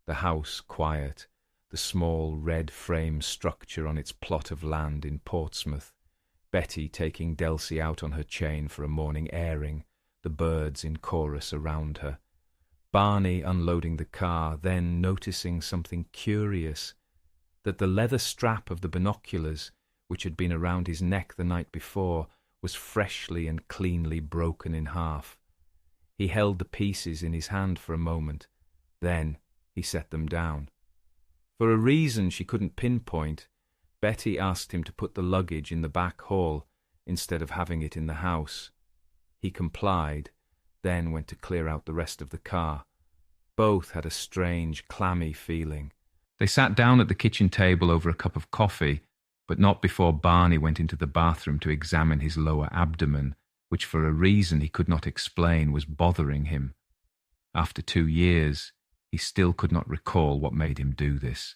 the house quiet, the small red frame structure on its plot of land in Portsmouth, Betty taking Delsey out on her chain for a morning airing, the birds in chorus around her. Barney unloading the car, then noticing something curious, that the leather strap of the binoculars, which had been around his neck the night before, was freshly and cleanly broken in half. He held the pieces in his hand for a moment, then he set them down. For a reason she couldn't pinpoint, Betty asked him to put the luggage in the back hall instead of having it in the house. He complied, then went to clear out the rest of the car. Both had a strange, clammy feeling. They sat down at the kitchen table over a cup of coffee, but not before Barney went into the bathroom to examine his lower abdomen, which for a reason he could not explain was bothering him. After 2 years, he still could not recall what made him do this.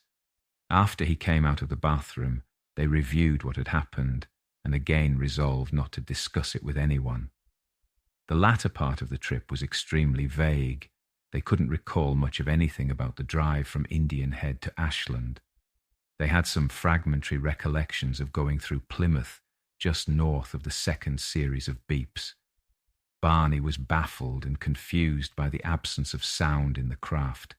After he came out of the bathroom, they reviewed what had happened and again resolved not to discuss it with anyone. The latter part of the trip was extremely vague. They couldn't recall much of anything about the drive from Indian Head to Ashland. They had some fragmentary recollections of going through Plymouth, just north of the second series of beeps. Barney was baffled and confused by the absence of sound in the craft.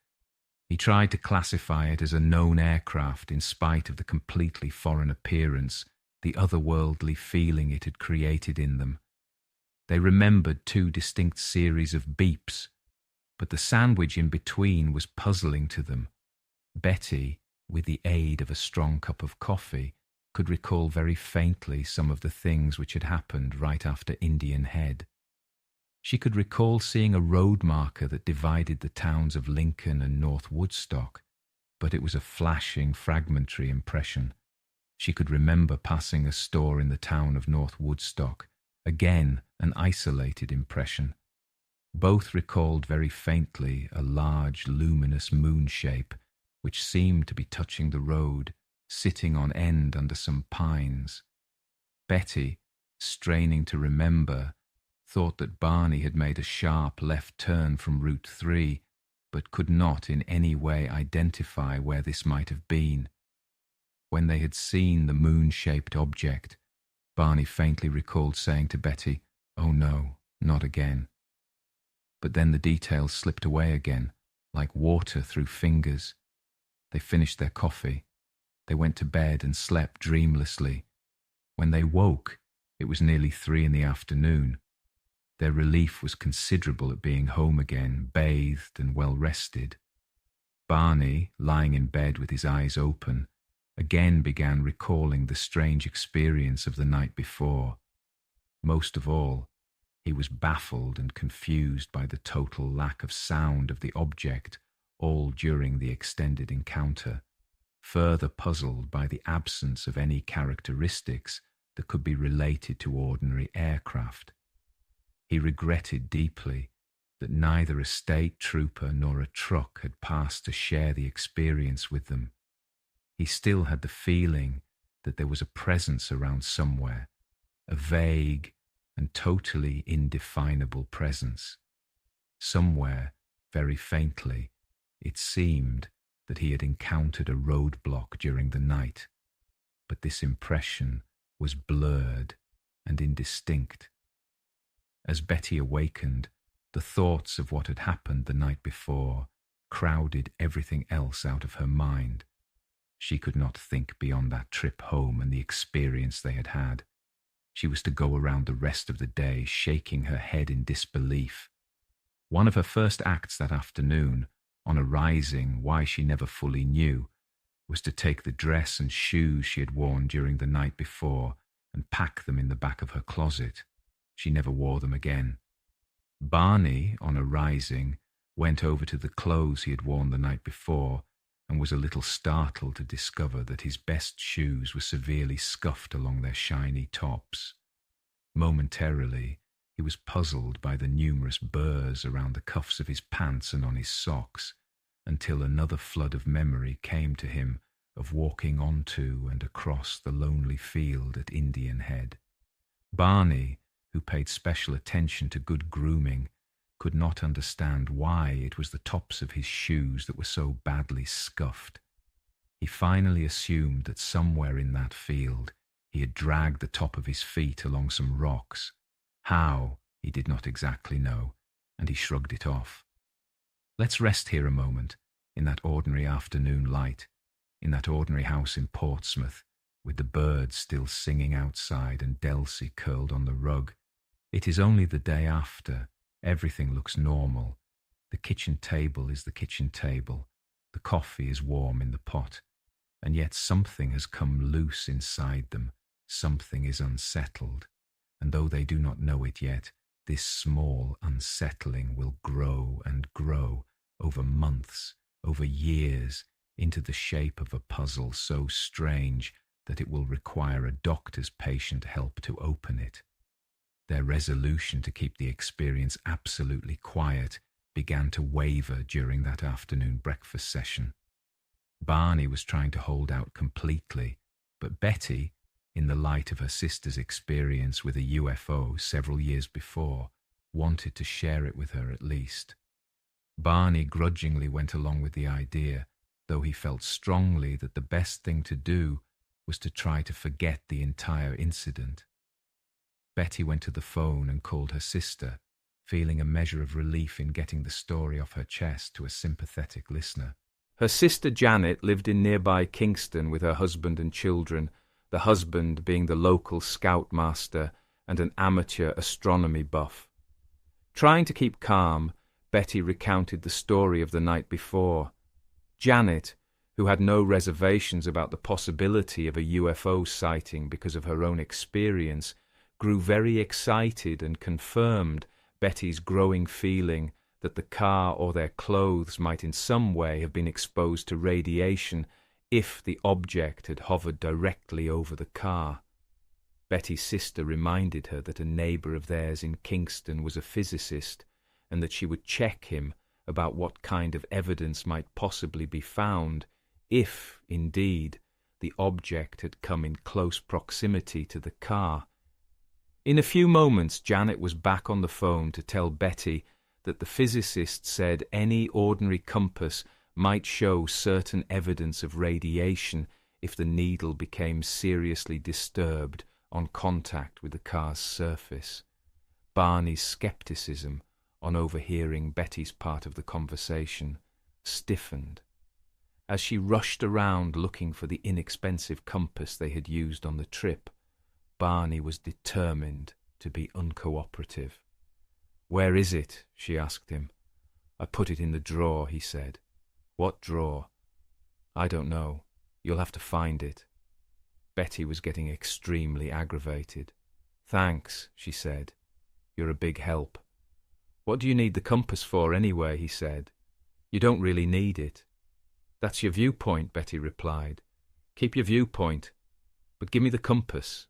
He tried to classify it as a known aircraft in spite of the completely foreign appearance, the otherworldly feeling it had created in them. They remembered 2 distinct series of beeps, but the sandwich in between was puzzling to them. Betty, with the aid of a strong cup of coffee, could recall very faintly some of the things which had happened right after Indian Head. She could recall seeing a road marker that divided the towns of Lincoln and North Woodstock, but it was a flashing, fragmentary impression. She could remember passing a store in the town of North Woodstock, again an isolated impression. Both recalled very faintly a large, luminous moon shape, which seemed to be touching the road, sitting on end under some pines. Betty, straining to remember, thought that Barney had made a sharp left turn from Route 3, but could not in any way identify where this might have been. When they had seen the moon-shaped object, Barney faintly recalled saying to Betty, "Oh no, not again." But then the details slipped away again, like water through fingers. They finished their coffee. They went to bed and slept dreamlessly. When they woke, it was nearly 3 in the afternoon. Their relief was considerable at being home again, bathed and well rested. Barney, lying in bed with his eyes open, again began recalling the strange experience of the night before. Most of all, he was baffled and confused by the total lack of sound of the object, all during the extended encounter, further puzzled by the absence of any characteristics that could be related to ordinary aircraft. He regretted deeply that neither a state trooper nor a truck had passed to share the experience with them. He still had the feeling that there was a presence around somewhere, a vague and totally indefinable presence. Somewhere, very faintly, it seemed that he had encountered a roadblock during the night, but this impression was blurred and indistinct. As Betty awakened, the thoughts of what had happened the night before crowded everything else out of her mind. She could not think beyond that trip home and the experience they had had. She was to go around the rest of the day shaking her head in disbelief. One of her first acts that afternoon, on arising why she never fully knew, was to take the dress and shoes she had worn during the night before and pack them in the back of her closet. She never wore them again. Barney, on arising, went over to the clothes he had worn the night before and was a little startled to discover that his best shoes were severely scuffed along their shiny tops. Momentarily, he was puzzled by the numerous burrs around the cuffs of his pants and on his socks, until another flood of memory came to him of walking onto and across the lonely field at Indian Head. Barney, who paid special attention to good grooming, could not understand why it was the tops of his shoes that were so badly scuffed. He finally assumed that somewhere in that field he had dragged the top of his feet along some rocks. How, he did not exactly know, and he shrugged it off. Let's rest here a moment, in that ordinary afternoon light, in that ordinary house in Portsmouth, with the birds still singing outside and Delsey curled on the rug. It is only the day after. Everything looks normal. The kitchen table is the kitchen table. The coffee is warm in the pot. And yet something has come loose inside them. Something is unsettled. And though they do not know it yet, this small unsettling will grow and grow over months, over years, into the shape of a puzzle so strange that it will require a doctor's patient help to open it. Their resolution to keep the experience absolutely quiet began to waver during that afternoon breakfast session. Barney was trying to hold out completely, but Betty, in the light of her sister's experience with a UFO several years before, wanted to share it with her at least. Barney grudgingly went along with the idea, though he felt strongly that the best thing to do was to try to forget the entire incident. Betty went to the phone and called her sister, feeling a measure of relief in getting the story off her chest to a sympathetic listener. Her sister Janet lived in nearby Kingston with her husband and children, the husband being the local scoutmaster and an amateur astronomy buff. Trying to keep calm, Betty recounted the story of the night before. Janet, who had no reservations about the possibility of a UFO sighting because of her own experience, grew very excited and confirmed Betty's growing feeling that the car or their clothes might in some way have been exposed to radiation if the object had hovered directly over the car. Betty's sister reminded her that a neighbour of theirs in Kingston was a physicist and that she would check him about what kind of evidence might possibly be found if, indeed, the object had come in close proximity to the car. In a few moments, Janet was back on the phone to tell Betty that the physicist said any ordinary compass might show certain evidence of radiation if the needle became seriously disturbed on contact with the car's surface. Barney's scepticism on overhearing Betty's part of the conversation stiffened. As she rushed around looking for the inexpensive compass they had used on the trip, Barney was determined to be uncooperative. "Where is it?" she asked him. "I put it in the drawer," he said. "What drawer?" "I don't know. You'll have to find it." Betty was getting extremely aggravated. "Thanks," she said. "You're a big help." "What do you need the compass for anyway?" he said. "You don't really need it." "That's your viewpoint," Betty replied. "Keep your viewpoint, but give me the compass."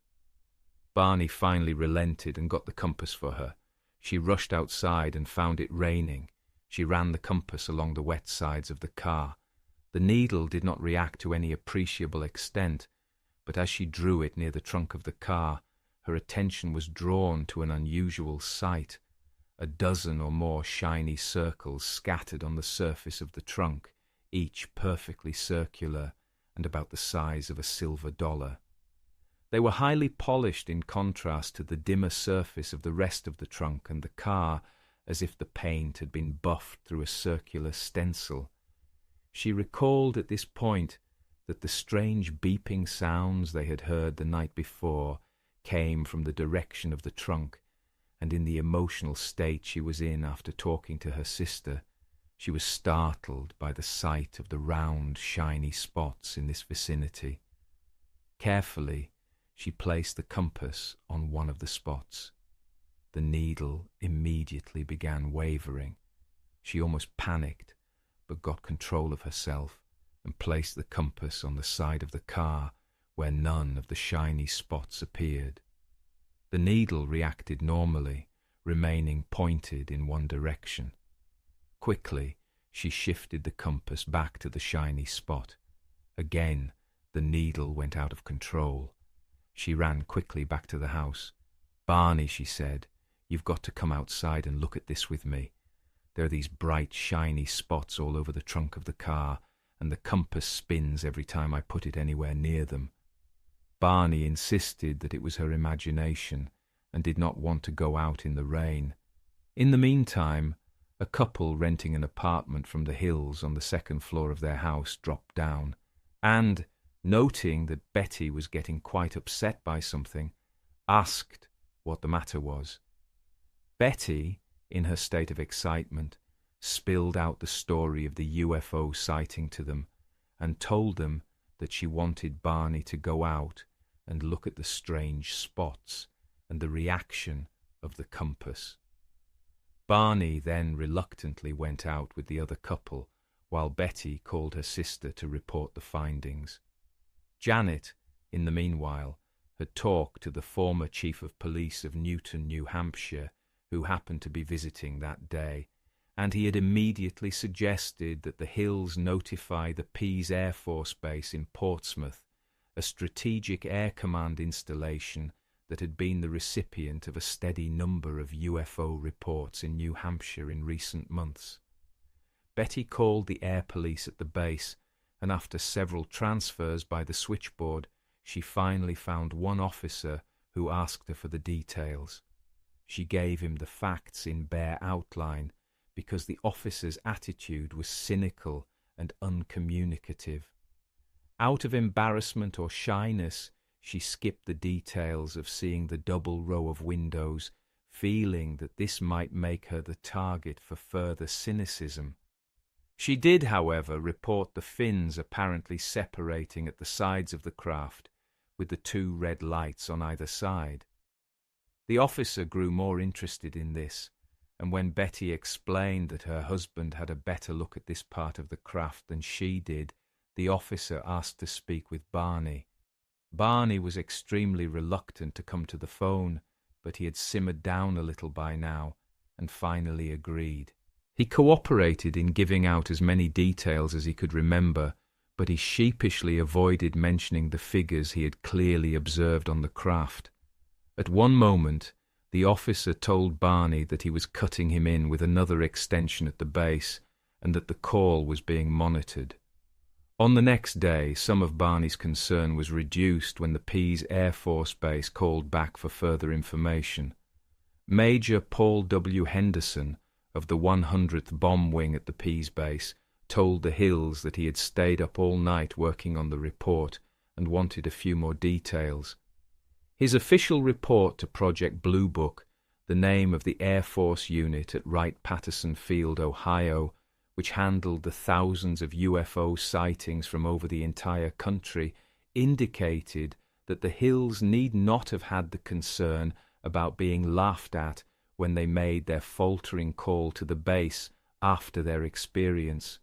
Barney finally relented and got the compass for her. She rushed outside and found it raining. She ran the compass along the wet sides of the car. The needle did not react to any appreciable extent, but as she drew it near the trunk of the car, her attention was drawn to an unusual sight. A dozen or more shiny circles scattered on the surface of the trunk, each perfectly circular and about the size of a silver dollar. They were highly polished in contrast to the dimmer surface of the rest of the trunk and the car, as if the paint had been buffed through a circular stencil. She recalled at this point that the strange beeping sounds they had heard the night before came from the direction of the trunk, and in the emotional state she was in after talking to her sister, she was startled by the sight of the round, shiny spots in this vicinity. Carefully, she placed the compass on one of the spots. The needle immediately began wavering. She almost panicked, but got control of herself and placed the compass on the side of the car where none of the shiny spots appeared. The needle reacted normally, remaining pointed in one direction. Quickly, she shifted the compass back to the shiny spot. Again, the needle went out of control. She ran quickly back to the house. "Barney," she said, "you've got to come outside and look at this with me. There are these bright, shiny spots all over the trunk of the car, and the compass spins every time I put it anywhere near them." Barney insisted that it was her imagination and did not want to go out in the rain. In the meantime, a couple renting an apartment from the hills on the second floor of their house dropped down, and, noting that Betty was getting quite upset by something, asked what the matter was. Betty, in her state of excitement, spilled out the story of the UFO sighting to them and told them that she wanted Barney to go out and look at the strange spots and the reaction of the compass. Barney then reluctantly went out with the other couple, while Betty called her sister to report the findings. Janet, in the meanwhile, had talked to the former chief of police of Newton, New Hampshire, who happened to be visiting that day, and he had immediately suggested that the Hills notify the Pease Air Force Base in Portsmouth, a strategic air command installation that had been the recipient of a steady number of UFO reports in New Hampshire in recent months. Betty called the air police at the base, and after several transfers by the switchboard, she finally found one officer who asked her for the details. She gave him the facts in bare outline because the officer's attitude was cynical and uncommunicative. Out of embarrassment or shyness, she skipped the details of seeing the double row of windows, feeling that this might make her the target for further cynicism. She did, however, report the fins apparently separating at the sides of the craft, with the two red lights on either side. The officer grew more interested in this, and when Betty explained that her husband had a better look at this part of the craft than she did, the officer asked to speak with Barney. Barney was extremely reluctant to come to the phone, but he had simmered down a little by now, and finally agreed. He cooperated in giving out as many details as he could remember, but he sheepishly avoided mentioning the figures he had clearly observed on the craft. At one moment, the officer told Barney that he was cutting him in with another extension at the base, and that the call was being monitored. On the next day, some of Barney's concern was reduced when the Pease Air Force Base called back for further information. Major Paul W. Henderson of the 100th Bomb Wing at the Pease Base told the Hills that he had stayed up all night working on the report and wanted a few more details. His official report to Project Blue Book, the name of the Air Force unit at Wright-Patterson Field, Ohio, which handled the thousands of UFO sightings from over the entire country, indicated that the Hills need not have had the concern about being laughed at when they made their faltering call to the base after their experience.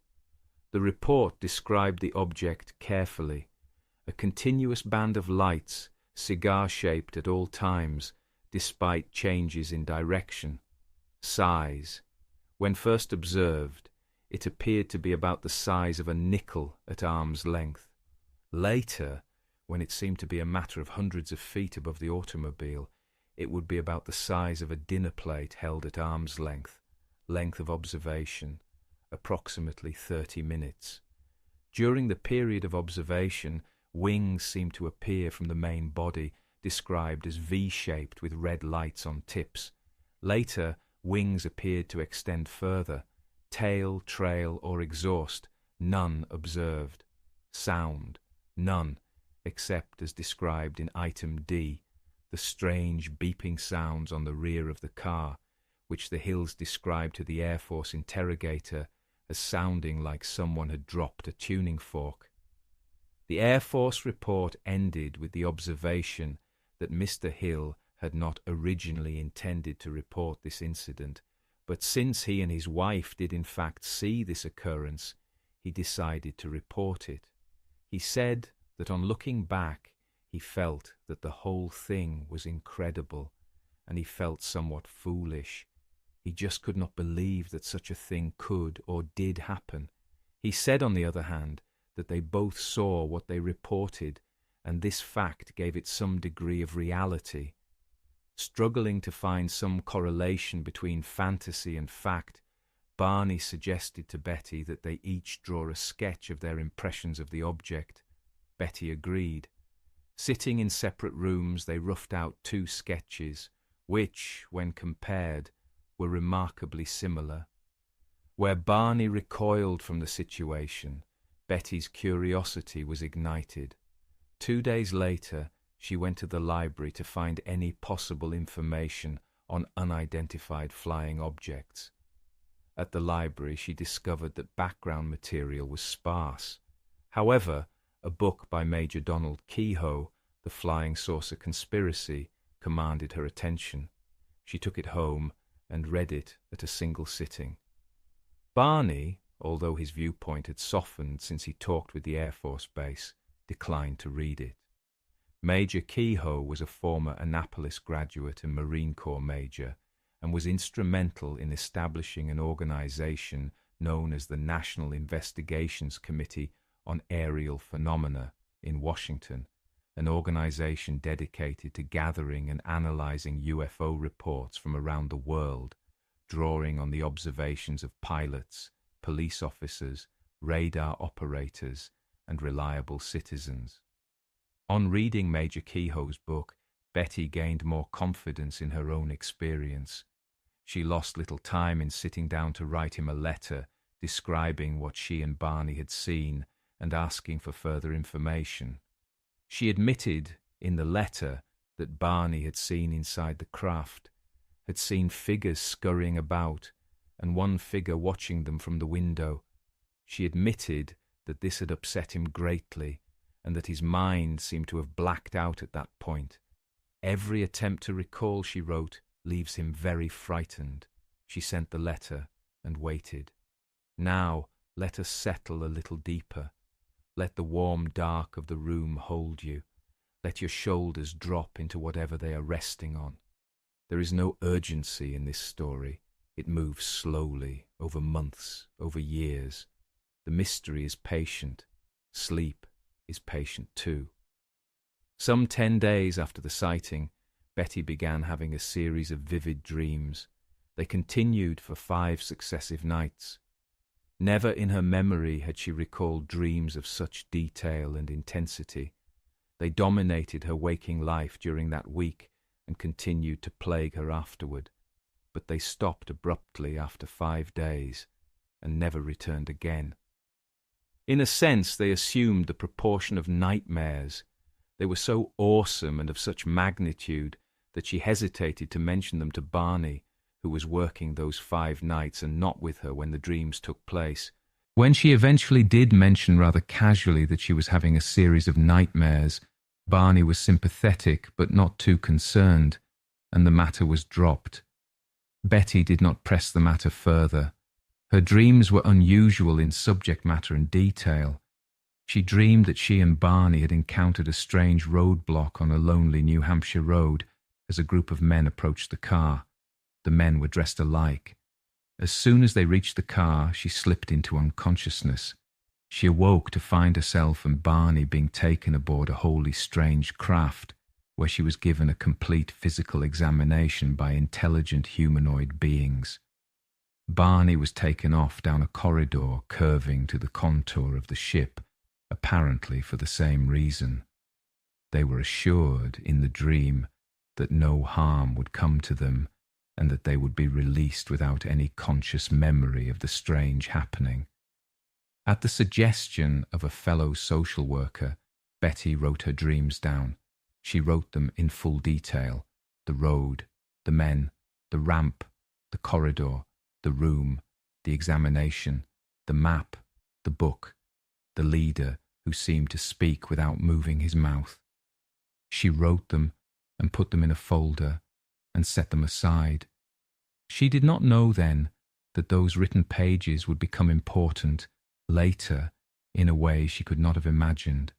The report described the object carefully, a continuous band of lights, cigar-shaped at all times, despite changes in direction. Size. When first observed, it appeared to be about the size of a nickel at arm's length. Later, when it seemed to be a matter of hundreds of feet above the automobile, it would be about the size of a dinner plate held at arm's length of observation, approximately 30 minutes. During the period of observation, wings seemed to appear from the main body, described as V-shaped with red lights on tips. Later, Wings appeared to extend further. Tail, trail, or exhaust, none observed. Sound, none, except as described in item D, the strange beeping sounds on the rear of the car, which the Hills described to the Air Force interrogator as sounding like someone had dropped a tuning fork. The Air Force report ended with the observation that Mr. Hill had not originally intended to report this incident, but since he and his wife did in fact see this occurrence, he decided to report it. He said that on looking back, he felt that the whole thing was incredible, and he felt somewhat foolish. He just could not believe that such a thing could or did happen. He said, on the other hand, that they both saw what they reported, and this fact gave it some degree of reality. Struggling to find some correlation between fantasy and fact, Barney suggested to Betty that they each draw a sketch of their impressions of the object. Betty agreed. Sitting in separate rooms, they roughed out 2 sketches, which, when compared, were remarkably similar. Where Barney recoiled from the situation, Betty's curiosity was ignited. 2 days later, she went to the library to find any possible information on unidentified flying objects. At the library, she discovered that background material was sparse. However, a book by Major Donald Kehoe, The Flying Saucer Conspiracy, commanded her attention. She took it home and read it at a single sitting. Barney, although his viewpoint had softened since he talked with the Air Force Base, declined to read it. Major Kehoe was a former Annapolis graduate and Marine Corps major, and was instrumental in establishing an organization known as the National Investigations Committee on Aerial Phenomena in Washington, an organization dedicated to gathering and analyzing UFO reports from around the world, drawing on the observations of pilots, police officers, radar operators, and reliable citizens. On reading Major Kehoe's book, Betty gained more confidence in her own experience. She lost little time in sitting down to write him a letter describing what she and Barney had seen and asking for further information. She admitted in the letter that Barney had seen inside the craft, had seen figures scurrying about, and one figure watching them from the window. She admitted that this had upset him greatly, and that his mind seemed to have blacked out at that point. Every attempt to recall, she wrote, leaves him very frightened. She sent the letter and waited. Now, let us settle a little deeper. Let the warm dark of the room hold you. Let your shoulders drop into whatever they are resting on. There is no urgency in this story. It moves slowly, over months, over years. The mystery is patient. Sleep is patient too. Some 10 days after the sighting, Betty began having a series of vivid dreams. They continued for 5 successive nights. Never in her memory had she recalled dreams of such detail and intensity. They dominated her waking life during that week and continued to plague her afterward, but they stopped abruptly after 5 days and never returned again. In a sense, they assumed the proportion of nightmares. They were so awesome and of such magnitude that she hesitated to mention them to Barney, who was working those 5 nights and not with her when the dreams took place. When she eventually did mention rather casually that she was having a series of nightmares, Barney was sympathetic but not too concerned, and the matter was dropped. Betty did not press the matter further. Her dreams were unusual in subject matter and detail. She dreamed that she and Barney had encountered a strange roadblock on a lonely New Hampshire road as a group of men approached the car. The men were dressed alike. As soon as they reached the car, she slipped into unconsciousness. She awoke to find herself and Barney being taken aboard a wholly strange craft, where she was given a complete physical examination by intelligent humanoid beings. Barney was taken off down a corridor curving to the contour of the ship, apparently for the same reason. They were assured in the dream that no harm would come to them, and that they would be released without any conscious memory of the strange happening. At the suggestion of a fellow social worker, Betty wrote her dreams down. She wrote them in full detail: the road, the men, the ramp, the corridor, the room, the examination, the map, the book, the leader who seemed to speak without moving his mouth. She wrote them and put them in a folder and set them aside. She did not know then that those written pages would become important later in a way she could not have imagined.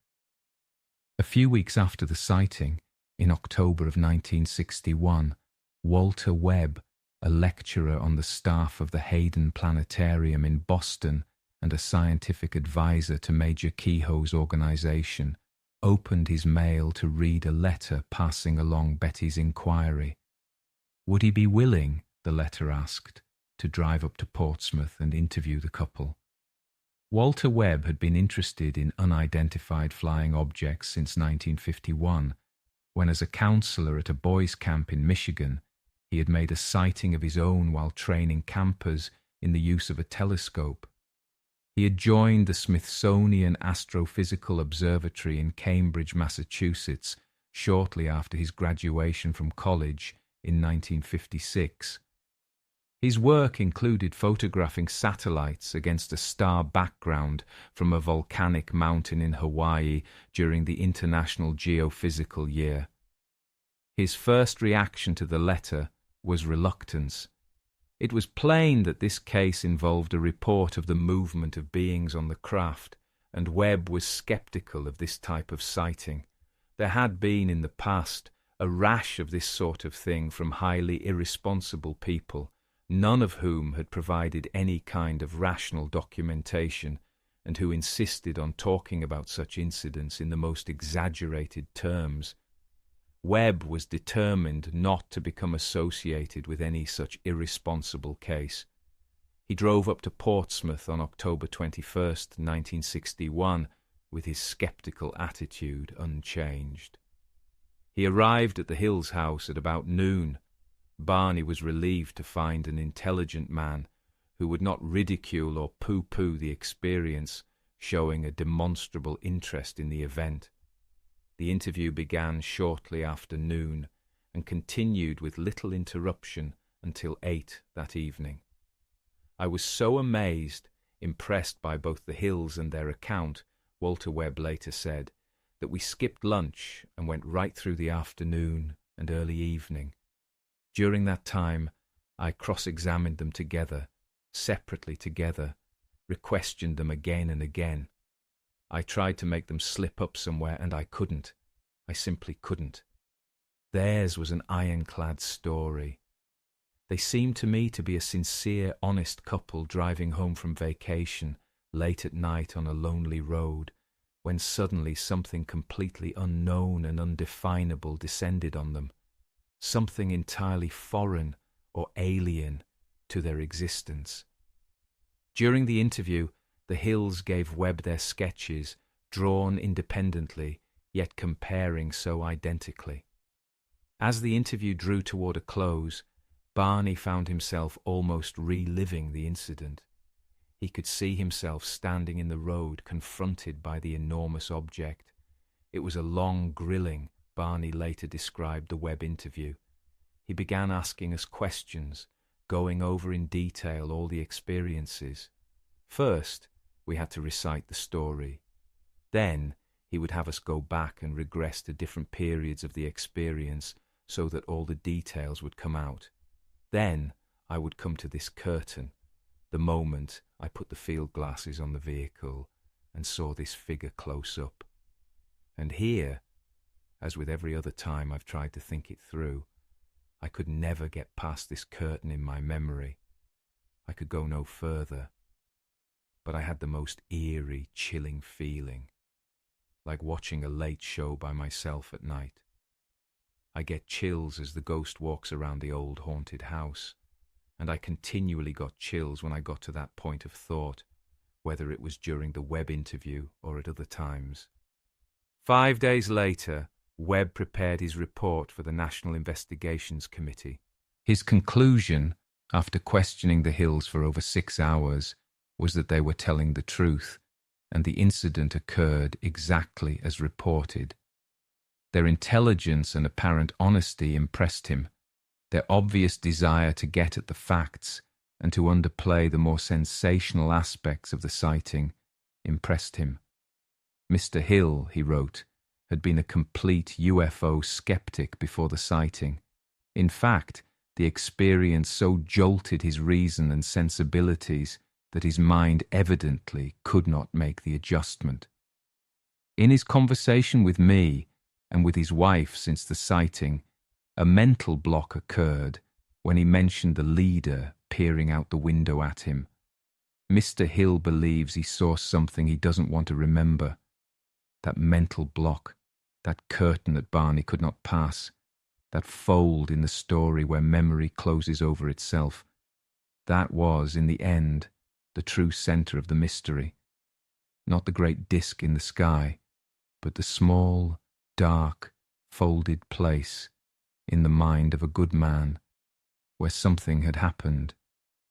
A few weeks after the sighting, in October of 1961, Walter Webb, a lecturer on the staff of the Hayden Planetarium in Boston and a scientific advisor to Major Kehoe's organization, opened his mail to read a letter passing along Betty's inquiry. Would he be willing, the letter asked, to drive up to Portsmouth and interview the couple? Walter Webb had been interested in unidentified flying objects since 1951, when as a counselor at a boys' camp in Michigan, he had made a sighting of his own while training campers in the use of a telescope. He had joined the Smithsonian Astrophysical Observatory in Cambridge, Massachusetts, shortly after his graduation from college in 1956. His work included photographing satellites against a star background from a volcanic mountain in Hawaii during the International Geophysical Year. His first reaction to the letter was reluctance. It was plain that this case involved a report of the movement of beings on the craft, and Webb was sceptical of this type of sighting. There had been in the past a rash of this sort of thing from highly irresponsible people, none of whom had provided any kind of rational documentation, and who insisted on talking about such incidents in the most exaggerated terms. Webb was determined not to become associated with any such irresponsible case. He drove up to Portsmouth on October 21st, 1961, with his sceptical attitude unchanged. He arrived at the Hills house at about noon. Barney was relieved to find an intelligent man who would not ridicule or pooh-pooh the experience, showing a demonstrable interest in the event. The interview began shortly after noon and continued with little interruption until 8 that evening. I was so amazed, impressed by both the Hills and their account, Walter Webb later said, that we skipped lunch and went right through the afternoon and early evening. During that time, I cross-examined them together, separately together, re-questioned them again and again. I tried to make them slip up somewhere, and I couldn't. I simply couldn't. Theirs was an ironclad story. They seemed to me to be a sincere, honest couple driving home from vacation, late at night on a lonely road, when suddenly something completely unknown and undefinable descended on them, something entirely foreign or alien to their existence. During the interview, the Hills gave Webb their sketches, drawn independently, yet comparing so identically. As the interview drew toward a close, Barney found himself almost reliving the incident. He could see himself standing in the road, confronted by the enormous object. It was a long grilling. Barney later described the Webb interview. He began asking us questions, going over in detail all the experiences. First, we had to recite the story. Then, he would have us go back and regress to different periods of the experience so that all the details would come out. Then, I would come to this curtain, the moment I put the field glasses on the vehicle and saw this figure close up. And here, as with every other time I've tried to think it through, I could never get past this curtain in my memory. I could go no further. But I had the most eerie, chilling feeling, like watching a late show by myself at night. I get chills as the ghost walks around the old haunted house, and I continually got chills when I got to that point of thought, whether it was during the Webb interview or at other times. 5 days later, Webb prepared his report for the National Investigations Committee. His conclusion, after questioning the Hills for over 6 hours, was that they were telling the truth, and the incident occurred exactly as reported. Their intelligence and apparent honesty impressed him. Their obvious desire to get at the facts and to underplay the more sensational aspects of the sighting impressed him. Mr. Hill, he wrote, had been a complete UFO skeptic before the sighting. In fact, the experience so jolted his reason and sensibilities that his mind evidently could not make the adjustment. In his conversation with me and with his wife since the sighting, a mental block occurred when he mentioned the leader peering out the window at him. Mr. Hill believes he saw something he doesn't want to remember. That mental block, that curtain that Barney could not pass, that fold in the story where memory closes over itself, that was, in the end, the true centre of the mystery. Not the great disk in the sky, but the small, dark, folded place in the mind of a good man, where something had happened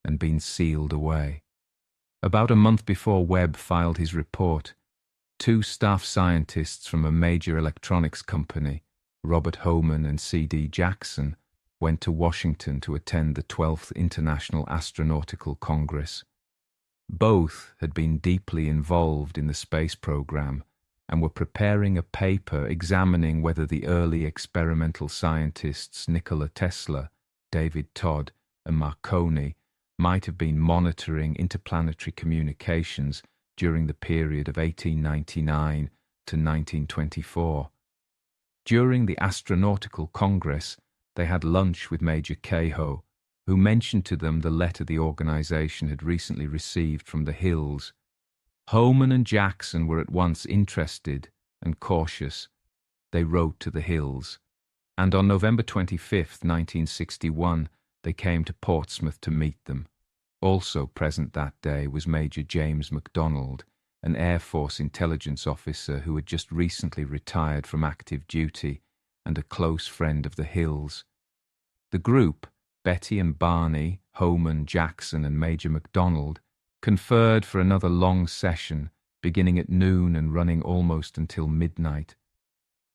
and been sealed away. About a month before Webb filed his report, 2 staff scientists from a major electronics company, Robert Homan and C.D. Jackson, went to Washington to attend the 12th International Astronautical Congress. Both had been deeply involved in the space program and were preparing a paper examining whether the early experimental scientists Nikola Tesla, David Todd, and Marconi might have been monitoring interplanetary communications during the period of 1899 to 1924. During the Astronautical Congress, they had lunch with Major Cahoe, who mentioned to them the letter the organization had recently received from the Hills. Homan and Jackson were at once interested and cautious. They wrote to the Hills, and on November 25, 1961, they came to Portsmouth to meet them. Also present that day was Major James MacDonald, an Air Force intelligence officer who had just recently retired from active duty and a close friend of the Hills. The group, Betty and Barney, Homan, Jackson and Major MacDonald, conferred for another long session, beginning at noon and running almost until midnight.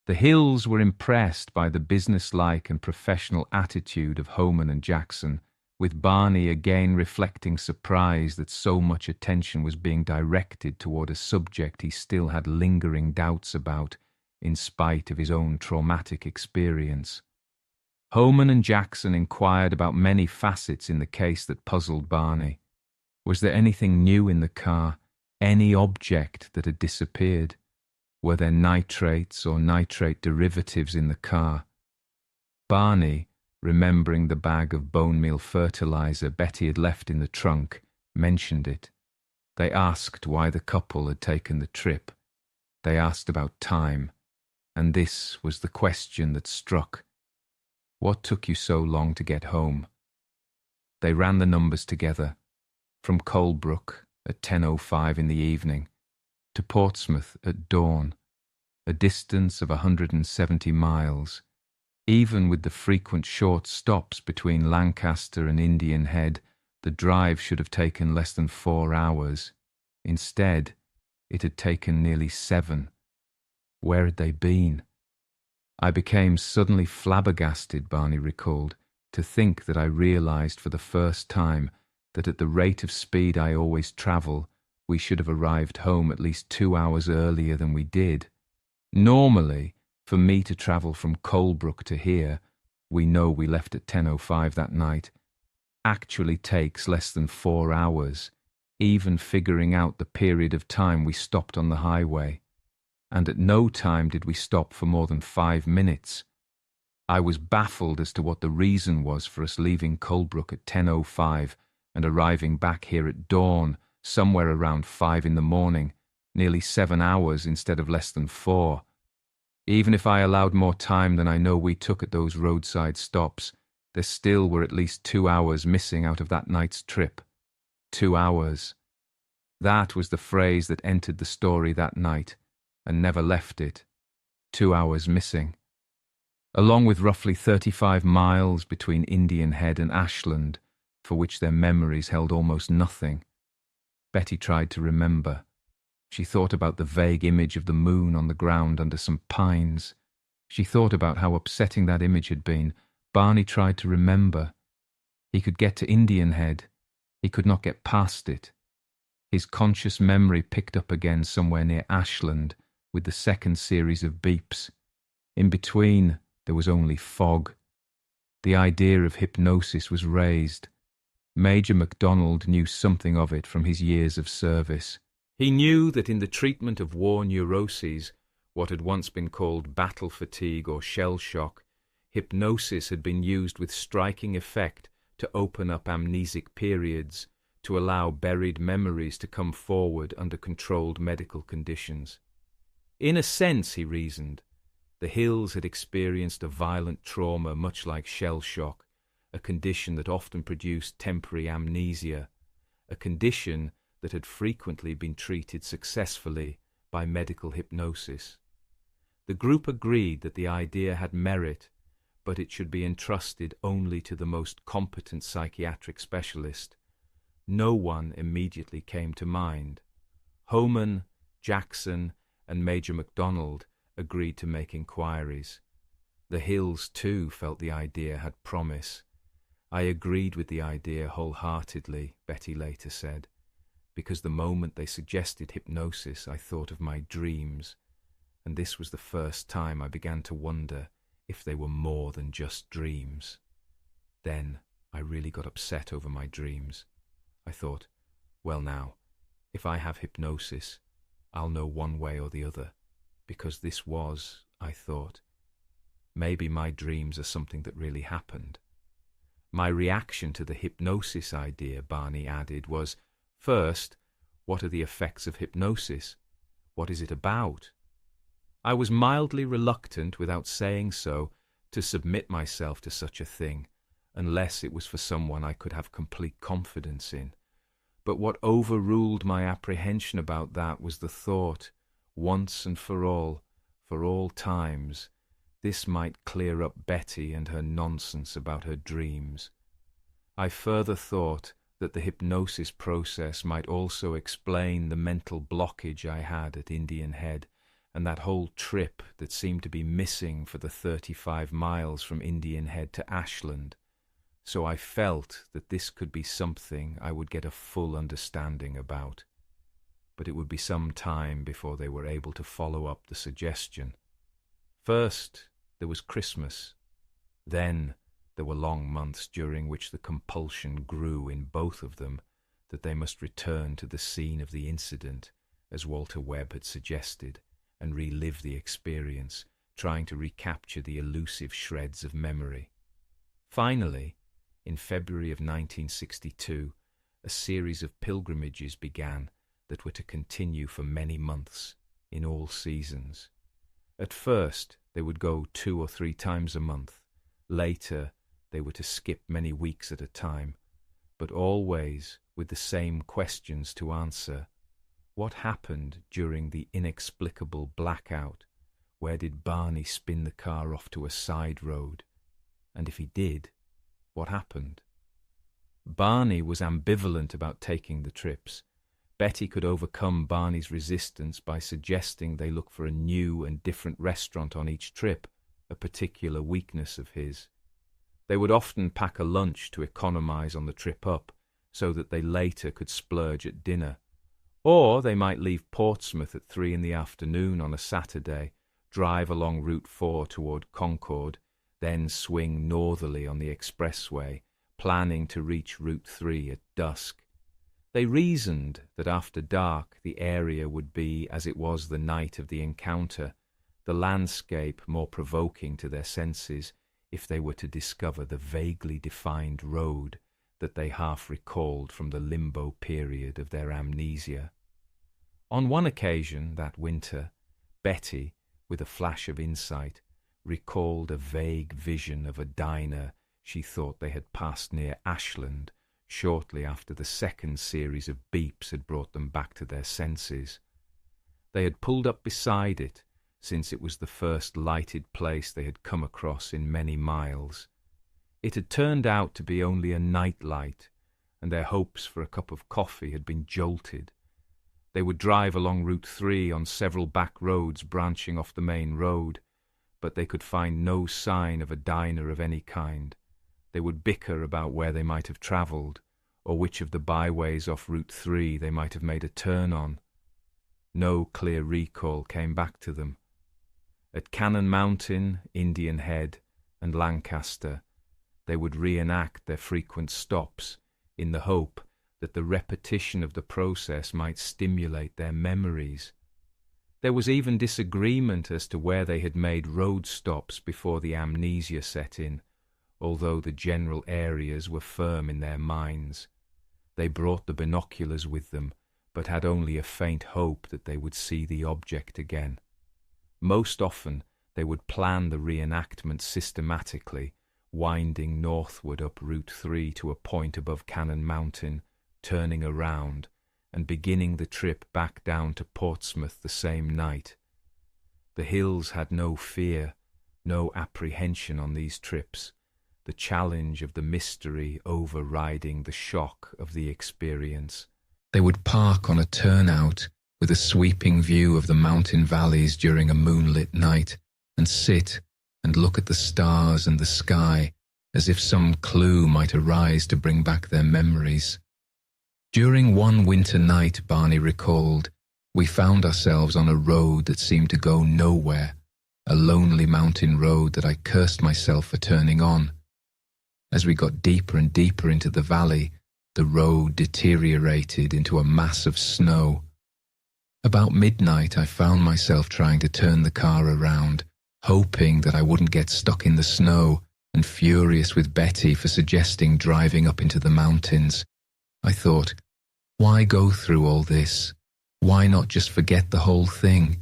The Hills were impressed by the businesslike and professional attitude of Homan and Jackson, with Barney again reflecting surprise that so much attention was being directed toward a subject he still had lingering doubts about, in spite of his own traumatic experience. Homan and Jackson inquired about many facets in the case that puzzled Barney. Was there anything new in the car, any object that had disappeared? Were there nitrates or nitrate derivatives in the car? Barney, remembering the bag of bone meal fertilizer Betty had left in the trunk, mentioned it. They asked why the couple had taken the trip. They asked about time, and this was the question that struck. What took you so long to get home? They ran the numbers together. From Colebrook at 10:05 in the evening to Portsmouth at dawn, a distance of 170 miles. Even with the frequent short stops between Lancaster and Indian Head, the drive should have taken less than 4 hours. Instead, it had taken nearly 7. Where had they been? I became suddenly flabbergasted, Barney recalled, to think that I realized for the first time that at the rate of speed I always travel, we should have arrived home at least 2 hours earlier than we did. Normally, for me to travel from Colebrook to here, we know we left at 10:05 that night, actually takes less than 4 hours, even figuring out the period of time we stopped on the highway. And at no time did we stop for more than 5 minutes. I was baffled as to what the reason was for us leaving Colebrook at 10:05 and arriving back here at dawn, somewhere around 5 in the morning, nearly 7 hours instead of less than 4. Even if I allowed more time than I know we took at those roadside stops, there still were at least 2 hours missing out of that night's trip. 2 hours. That was the phrase that entered the story that night and never left it. 2 hours missing. along with roughly 35 miles between Indian Head and Ashland, for which their memories held almost nothing. Betty tried to remember. She thought about the vague image of the moon on the ground under some pines. She thought about how upsetting that image had been. Barney tried to remember. He could get to Indian Head. He could not get past it. His conscious memory picked up again somewhere near Ashland with the second series of beeps. In between, there was only fog. The idea of hypnosis was raised. Major MacDonald knew something of it from his years of service. He knew that in the treatment of war neuroses, what had once been called battle fatigue or shell shock, hypnosis had been used with striking effect to open up amnesic periods, to allow buried memories to come forward under controlled medical conditions. In a sense, he reasoned, the Hills had experienced a violent trauma much like shell shock, a condition that often produced temporary amnesia, a condition that had frequently been treated successfully by medical hypnosis. The group agreed that the idea had merit, but it should be entrusted only to the most competent psychiatric specialist. No one immediately came to mind. Homan, Jackson, and Major MacDonald agreed to make inquiries. The Hills, too, felt the idea had promise. I agreed with the idea wholeheartedly, Betty later said, because the moment they suggested hypnosis, I thought of my dreams, and this was the first time I began to wonder if they were more than just dreams. Then I really got upset over my dreams. I thought, well now, if I have hypnosis, I'll know one way or the other, because this was, I thought, maybe my dreams are something that really happened. My reaction to the hypnosis idea, Barney added, was, first, what are the effects of hypnosis? What is it about? I was mildly reluctant, without saying so, to submit myself to such a thing, unless it was for someone I could have complete confidence in. But what overruled my apprehension about that was the thought, once and for all times, this might clear up Betty and her nonsense about her dreams. I further thought that the hypnosis process might also explain the mental blockage I had at Indian Head, and that whole trip that seemed to be missing for the 35 miles from Indian Head to Ashland. So I felt that this could be something I would get a full understanding about. But it would be some time before they were able to follow up the suggestion. First, there was Christmas. Then there were long months during which the compulsion grew in both of them that they must return to the scene of the incident, as Walter Webb had suggested, and relive the experience, trying to recapture the elusive shreds of memory. Finally, in February of 1962, a series of pilgrimages began that were to continue for many months, in all seasons. At first, they would go 2 or 3 times a month. Later, they were to skip many weeks at a time, but always with the same questions to answer. What happened during the inexplicable blackout? Where did Barney spin the car off to a side road? And if he did, what happened? Barney was ambivalent about taking the trips. Betty could overcome Barney's resistance by suggesting they look for a new and different restaurant on each trip, a particular weakness of his. They would often pack a lunch to economize on the trip up, so that they later could splurge at dinner. Or they might leave Portsmouth at 3 p.m. on a Saturday, drive along Route 4 toward Concord, then swing northerly on the expressway, planning to reach Route 3 at dusk. They reasoned that after dark the area would be as it was the night of the encounter, the landscape more provoking to their senses if they were to discover the vaguely defined road that they half recalled from the limbo period of their amnesia. On one occasion that winter, Betty, with a flash of insight, recalled a vague vision of a diner she thought they had passed near Ashland shortly after the second series of beeps had brought them back to their senses. They had pulled up beside it, since it was the first lighted place they had come across in many miles. It had turned out to be only a night light, and their hopes for a cup of coffee had been jolted. They would drive along Route 3 on several back roads branching off the main road, but they could find no sign of a diner of any kind. They would bicker about where they might have travelled, or which of the byways off Route 3 they might have made a turn on. No clear recall came back to them. At Cannon Mountain, Indian Head, and Lancaster, they would reenact their frequent stops in the hope that the repetition of the process might stimulate their memories. There was even disagreement as to where they had made road stops before the amnesia set in, although the general areas were firm in their minds. They brought the binoculars with them, but had only a faint hope that they would see the object again. Most often they would plan the reenactment systematically, winding northward up Route 3 to a point above Cannon Mountain, turning around, and beginning the trip back down to Portsmouth the same night. The hills had no fear, no apprehension on these trips, the challenge of the mystery overriding the shock of the experience. They would park on a turnout with a sweeping view of the mountain valleys during a moonlit night and sit and look at the stars and the sky as if some clue might arise to bring back their memories. During one winter night, Barney recalled, we found ourselves on a road that seemed to go nowhere, a lonely mountain road that I cursed myself for turning on. As we got deeper and deeper into the valley, the road deteriorated into a mass of snow. About midnight, I found myself trying to turn the car around, hoping that I wouldn't get stuck in the snow, and furious with Betty for suggesting driving up into the mountains. I thought, why go through all this? Why not just forget the whole thing?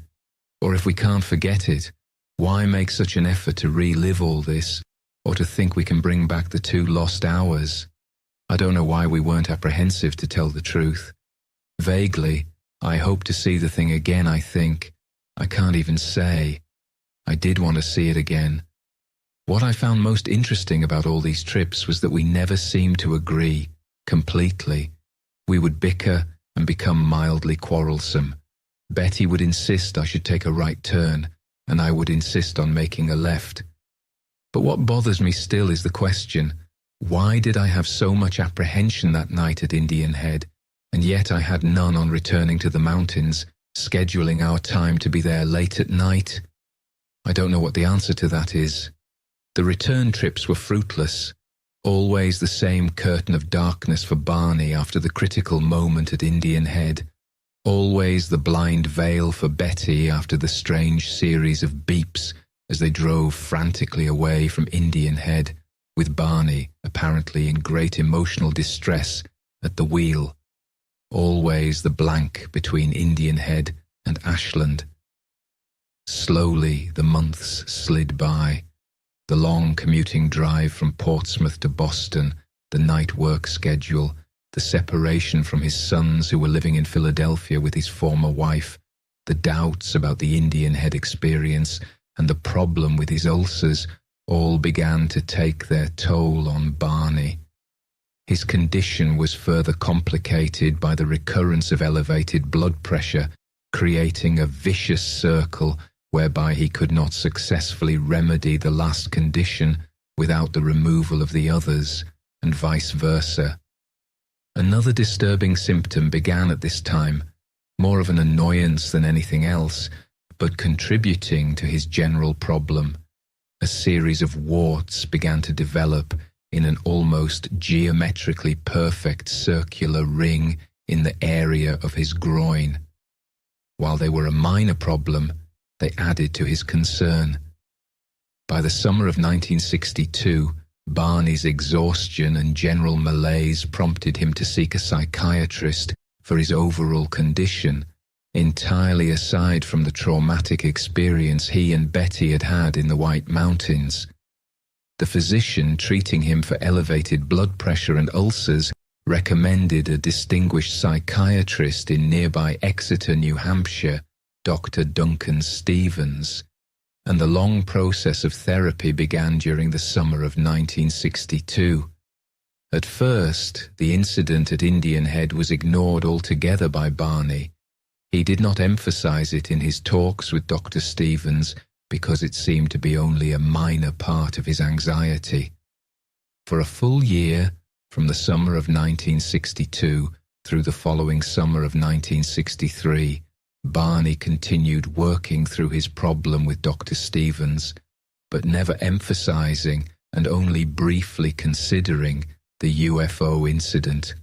Or if we can't forget it, why make such an effort to relive all this, or to think we can bring back the 2 lost hours? I don't know why we weren't apprehensive, to tell the truth. Vaguely, I hope to see the thing again, I think. I can't even say. I did want to see it again. What I found most interesting about all these trips was that we never seemed to agree, completely. We would bicker and become mildly quarrelsome. Betty would insist I should take a right turn, and I would insist on making a left. But what bothers me still is the question, why did I have so much apprehension that night at Indian Head, and yet I had none on returning to the mountains, scheduling our time to be there late at night? I don't know what the answer to that is. The return trips were fruitless, always the same curtain of darkness for Barney after the critical moment at Indian Head, always the blind veil for Betty after the strange series of beeps as they drove frantically away from Indian Head, with Barney apparently in great emotional distress at the wheel. Always the blank between Indian Head and Ashland. Slowly the months slid by. The long commuting drive from Portsmouth to Boston, the night work schedule, the separation from his sons who were living in Philadelphia with his former wife, the doubts about the Indian Head experience, and the problem with his ulcers all began to take their toll on Barney. His condition was further complicated by the recurrence of elevated blood pressure, creating a vicious circle whereby he could not successfully remedy the last condition without the removal of the others, and vice versa. Another disturbing symptom began at this time, more of an annoyance than anything else, but contributing to his general problem. A series of warts began to develop in an almost geometrically perfect circular ring in the area of his groin. While they were a minor problem, they added to his concern. By the summer of 1962, Barney's exhaustion and general malaise prompted him to seek a psychiatrist for his overall condition, entirely aside from the traumatic experience he and Betty had had in the White Mountains. The physician treating him for elevated blood pressure and ulcers recommended a distinguished psychiatrist in nearby Exeter, New Hampshire, Dr. Duncan Stevens, and the long process of therapy began during the summer of 1962. At first, the incident at Indian Head was ignored altogether by Barney. He did not emphasize it in his talks with Dr. Stevens because it seemed to be only a minor part of his anxiety. For a full year, from the summer of 1962 through the following summer of 1963, Barney continued working through his problem with Dr. Stevens, but never emphasizing and only briefly considering the UFO incident.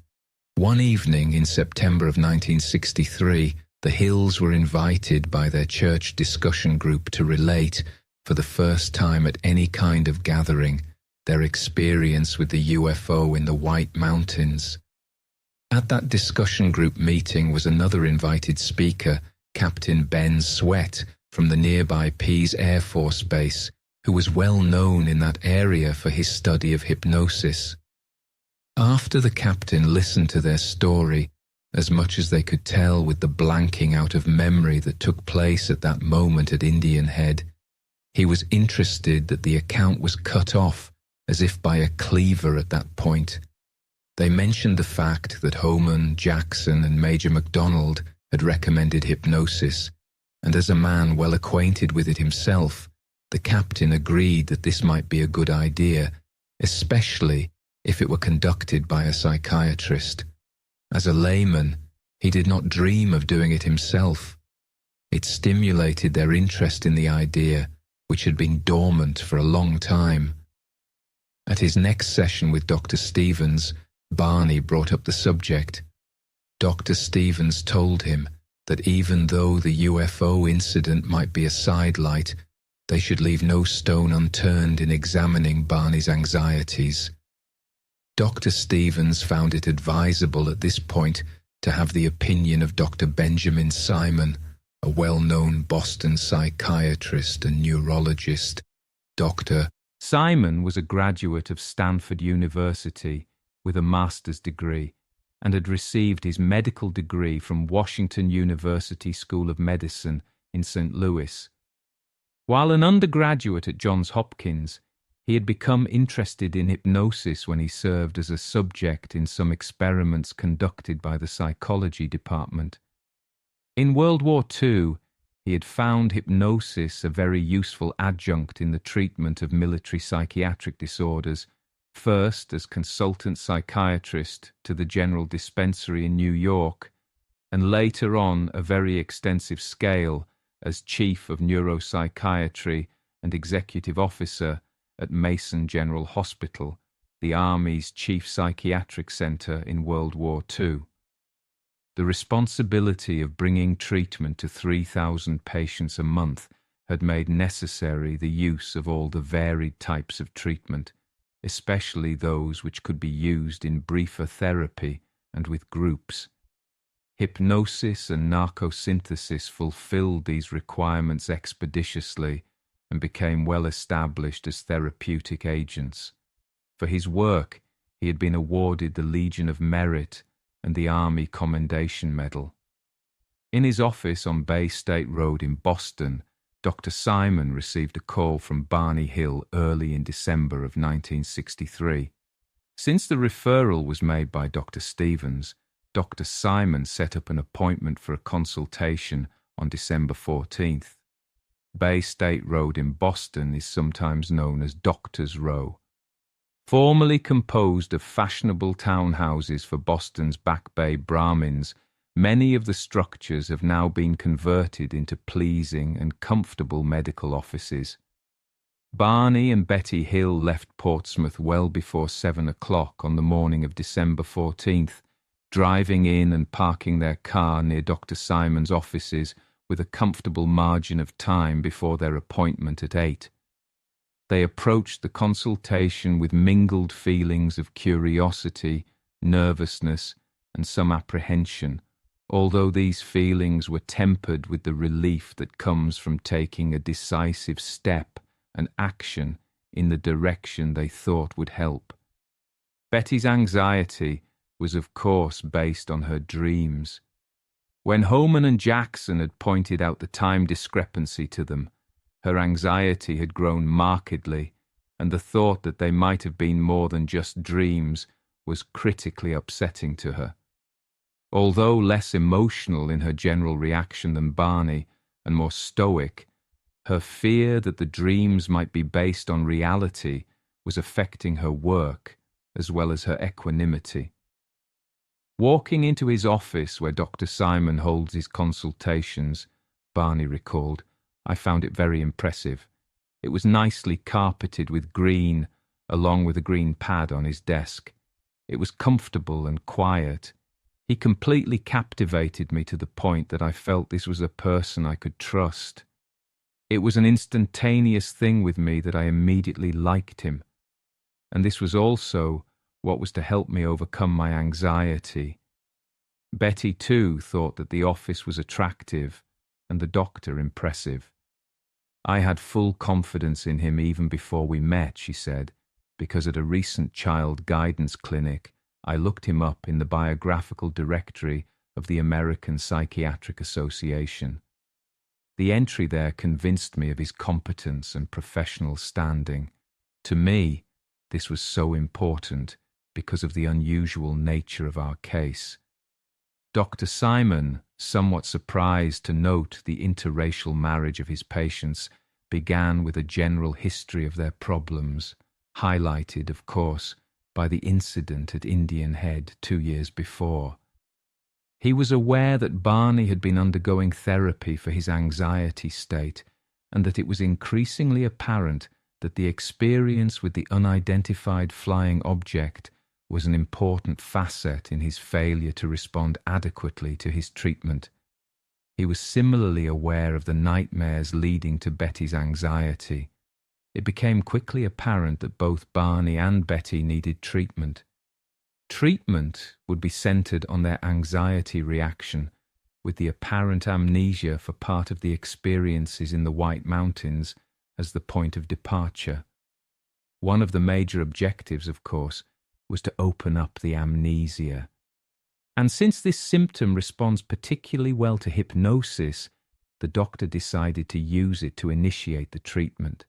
One evening in September of 1963, the Hills were invited by their church discussion group to relate, for the first time at any kind of gathering, their experience with the UFO in the White Mountains. At that discussion group meeting was another invited speaker, Captain Ben Sweat from the nearby Pease Air Force Base, who was well known in that area for his study of hypnosis. After the captain listened to their story, as much as they could tell with the blanking out of memory that took place at that moment at Indian Head, he was interested that the account was cut off as if by a cleaver at that point. They mentioned the fact that Homan, Jackson, and Major MacDonald had recommended hypnosis, and as a man well acquainted with it himself, the captain agreed that this might be a good idea, especially if it were conducted by a psychiatrist. As a layman, he did not dream of doing it himself. It stimulated their interest in the idea, which had been dormant for a long time. At his next session with Dr. Stevens, Barney brought up the subject. Dr. Stevens told him that even though the UFO incident might be a sidelight, they should leave no stone unturned in examining Barney's anxieties. Dr. Stevens found it advisable at this point to have the opinion of Dr. Benjamin Simon, a well-known Boston psychiatrist and neurologist. Dr. Simon was a graduate of Stanford University with a master's degree and had received his medical degree from Washington University School of Medicine in St. Louis. While an undergraduate at Johns Hopkins, he had become interested in hypnosis when he served as a subject in some experiments conducted by the psychology department. In World War II, he had found hypnosis a very useful adjunct in the treatment of military psychiatric disorders, first as consultant psychiatrist to the General Dispensary in New York, and later on a very extensive scale as chief of neuropsychiatry and executive officer at Mason General Hospital, the Army's chief psychiatric center in World War II. The responsibility of bringing treatment to 3,000 patients a month had made necessary the use of all the varied types of treatment, especially those which could be used in briefer therapy and with groups. Hypnosis and narcosynthesis fulfilled these requirements expeditiously and became well established as therapeutic agents. For his work, he had been awarded the Legion of Merit and the Army Commendation Medal. In his office on Bay State Road in Boston, Dr. Simon received a call from Barney Hill early in December of 1963. Since the referral was made by Dr. Stevens, Dr. Simon set up an appointment for a consultation on December 14th. Bay State Road in Boston is sometimes known as Doctors' Row. Formerly composed of fashionable townhouses for Boston's Back Bay Brahmins, many of the structures have now been converted into pleasing and comfortable medical offices. Barney and Betty Hill left Portsmouth well before 7 o'clock on the morning of December 14th, driving in and parking their car near Dr. Simon's offices with a comfortable margin of time before their appointment at 8. They approached the consultation with mingled feelings of curiosity, nervousness, and some apprehension, although these feelings were tempered with the relief that comes from taking a decisive step and action in the direction they thought would help. Betty's anxiety was of course based on her dreams. When Homan and Jackson had pointed out the time discrepancy to them, her anxiety had grown markedly, and the thought that they might have been more than just dreams was critically upsetting to her. Although less emotional in her general reaction than Barney, and more stoic, her fear that the dreams might be based on reality was affecting her work as well as her equanimity. Walking into his office where Dr. Simon holds his consultations, Barney recalled, I found it very impressive. It was nicely carpeted with green, along with a green pad on his desk. It was comfortable and quiet. He completely captivated me to the point that I felt this was a person I could trust. It was an instantaneous thing with me that I immediately liked him. And this was also what was to help me overcome my anxiety. Betty, too, thought that the office was attractive and the doctor impressive. I had full confidence in him even before we met, she said, because at a recent child guidance clinic, I looked him up in the biographical directory of the American Psychiatric Association. The entry there convinced me of his competence and professional standing. To me, this was so important because of the unusual nature of our case. Dr. Simon, somewhat surprised to note the interracial marriage of his patients, began with a general history of their problems, highlighted, of course, by the incident at Indian Head 2 years before. He was aware that Barney had been undergoing therapy for his anxiety state, and that it was increasingly apparent that the experience with the unidentified flying object was an important facet in his failure to respond adequately to his treatment. He was similarly aware of the nightmares leading to Betty's anxiety. It became quickly apparent that both Barney and Betty needed treatment. Treatment would be centered on their anxiety reaction, with the apparent amnesia for part of the experiences in the White Mountains as the point of departure. One of the major objectives, of course, was to open up the amnesia. And since this symptom responds particularly well to hypnosis, the doctor decided to use it to initiate the treatment.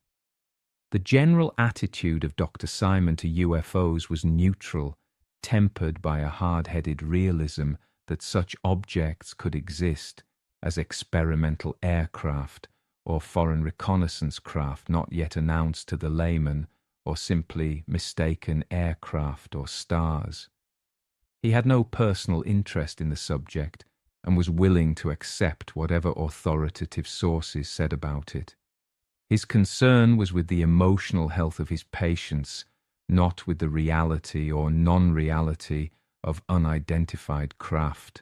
The general attitude of Dr. Simon to UFOs was neutral, tempered by a hard-headed realism that such objects could exist as experimental aircraft or foreign reconnaissance craft not yet announced to the layman, or simply mistaken aircraft or stars. He had no personal interest in the subject and was willing to accept whatever authoritative sources said about it. His concern was with the emotional health of his patients, not with the reality or non-reality of unidentified craft.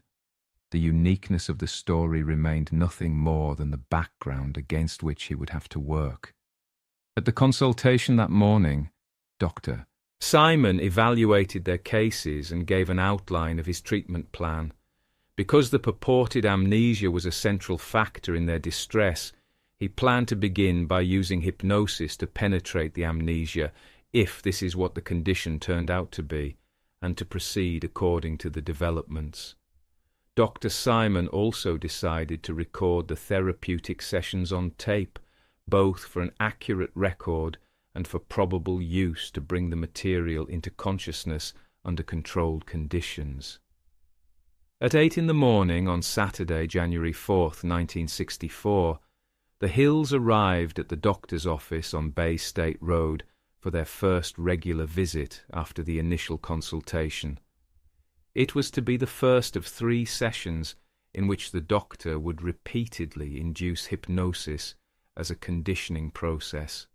The uniqueness of the story remained nothing more than the background against which he would have to work. At the consultation that morning, Dr. Simon evaluated their cases and gave an outline of his treatment plan. Because the purported amnesia was a central factor in their distress, he planned to begin by using hypnosis to penetrate the amnesia, if this is what the condition turned out to be, and to proceed according to the developments. Dr. Simon also decided to record the therapeutic sessions on tape, both for an accurate record and for probable use to bring the material into consciousness under controlled conditions. At 8 a.m. on Saturday, January 4th, 1964, the Hills arrived at the doctor's office on Bay State Road for their first regular visit after the initial consultation. It was to be the first of 3 sessions in which the doctor would repeatedly induce hypnosis as a conditioning process.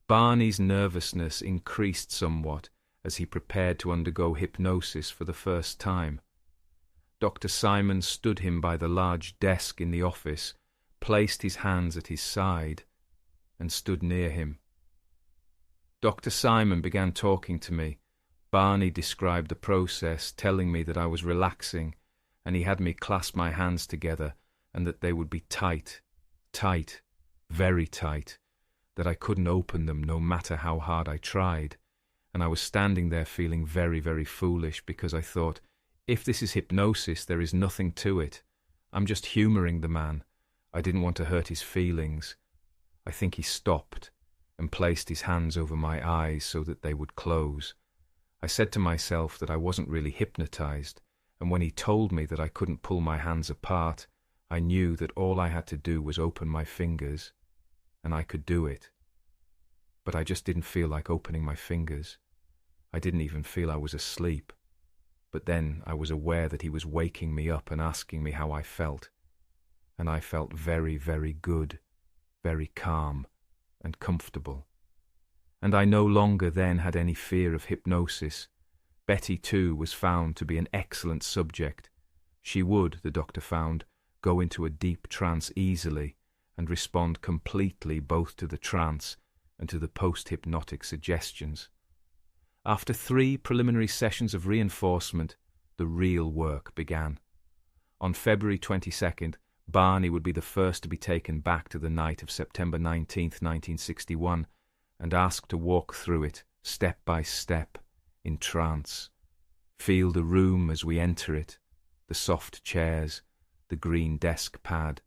Barney's nervousness increased somewhat as he prepared to undergo hypnosis for the first time. Dr. Simon stood him by the large desk in the office, placed his hands at his side, and stood near him. Dr. Simon began talking to me. Barney described the process, telling me that I was relaxing, and he had me clasp my hands together and that they would be tight, very tight, that I couldn't open them no matter how hard I tried, and I was standing there feeling very, very foolish because I thought, if this is hypnosis, there is nothing to it. I'm just humouring the man. I didn't want to hurt his feelings. I think he stopped and placed his hands over my eyes so that they would close. I said to myself that I wasn't really hypnotized, and when he told me that I couldn't pull my hands apart, I knew that all I had to do was open my fingers, and I could do it. But I just didn't feel like opening my fingers. I didn't even feel I was asleep. But then I was aware that he was waking me up and asking me how I felt. And I felt very, very good, very calm and comfortable. And I no longer then had any fear of hypnosis. Betty, too, was found to be an excellent subject. She would, the doctor found, go into a deep trance easily and respond completely both to the trance and to the post-hypnotic suggestions. After 3 preliminary sessions of reinforcement, the real work began. On February 22nd, Barney would be the first to be taken back to the night of September 19th, 1961, and asked to walk through it, step by step, in trance. Feel the room as we enter it, the soft chairs, the green desk pad,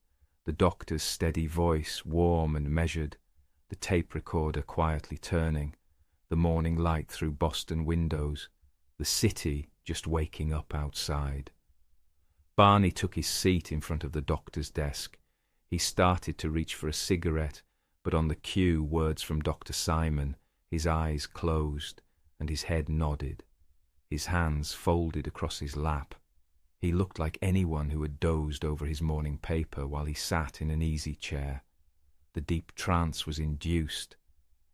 the doctor's steady voice, warm and measured, the tape recorder quietly turning, the morning light through Boston windows, the city just waking up outside. Barney took his seat in front of the doctor's desk. He started to reach for a cigarette, but on the cue, words from Dr. Simon, his eyes closed and his head nodded. His hands folded across his lap. He looked like anyone who had dozed over his morning paper while he sat in an easy chair. The deep trance was induced,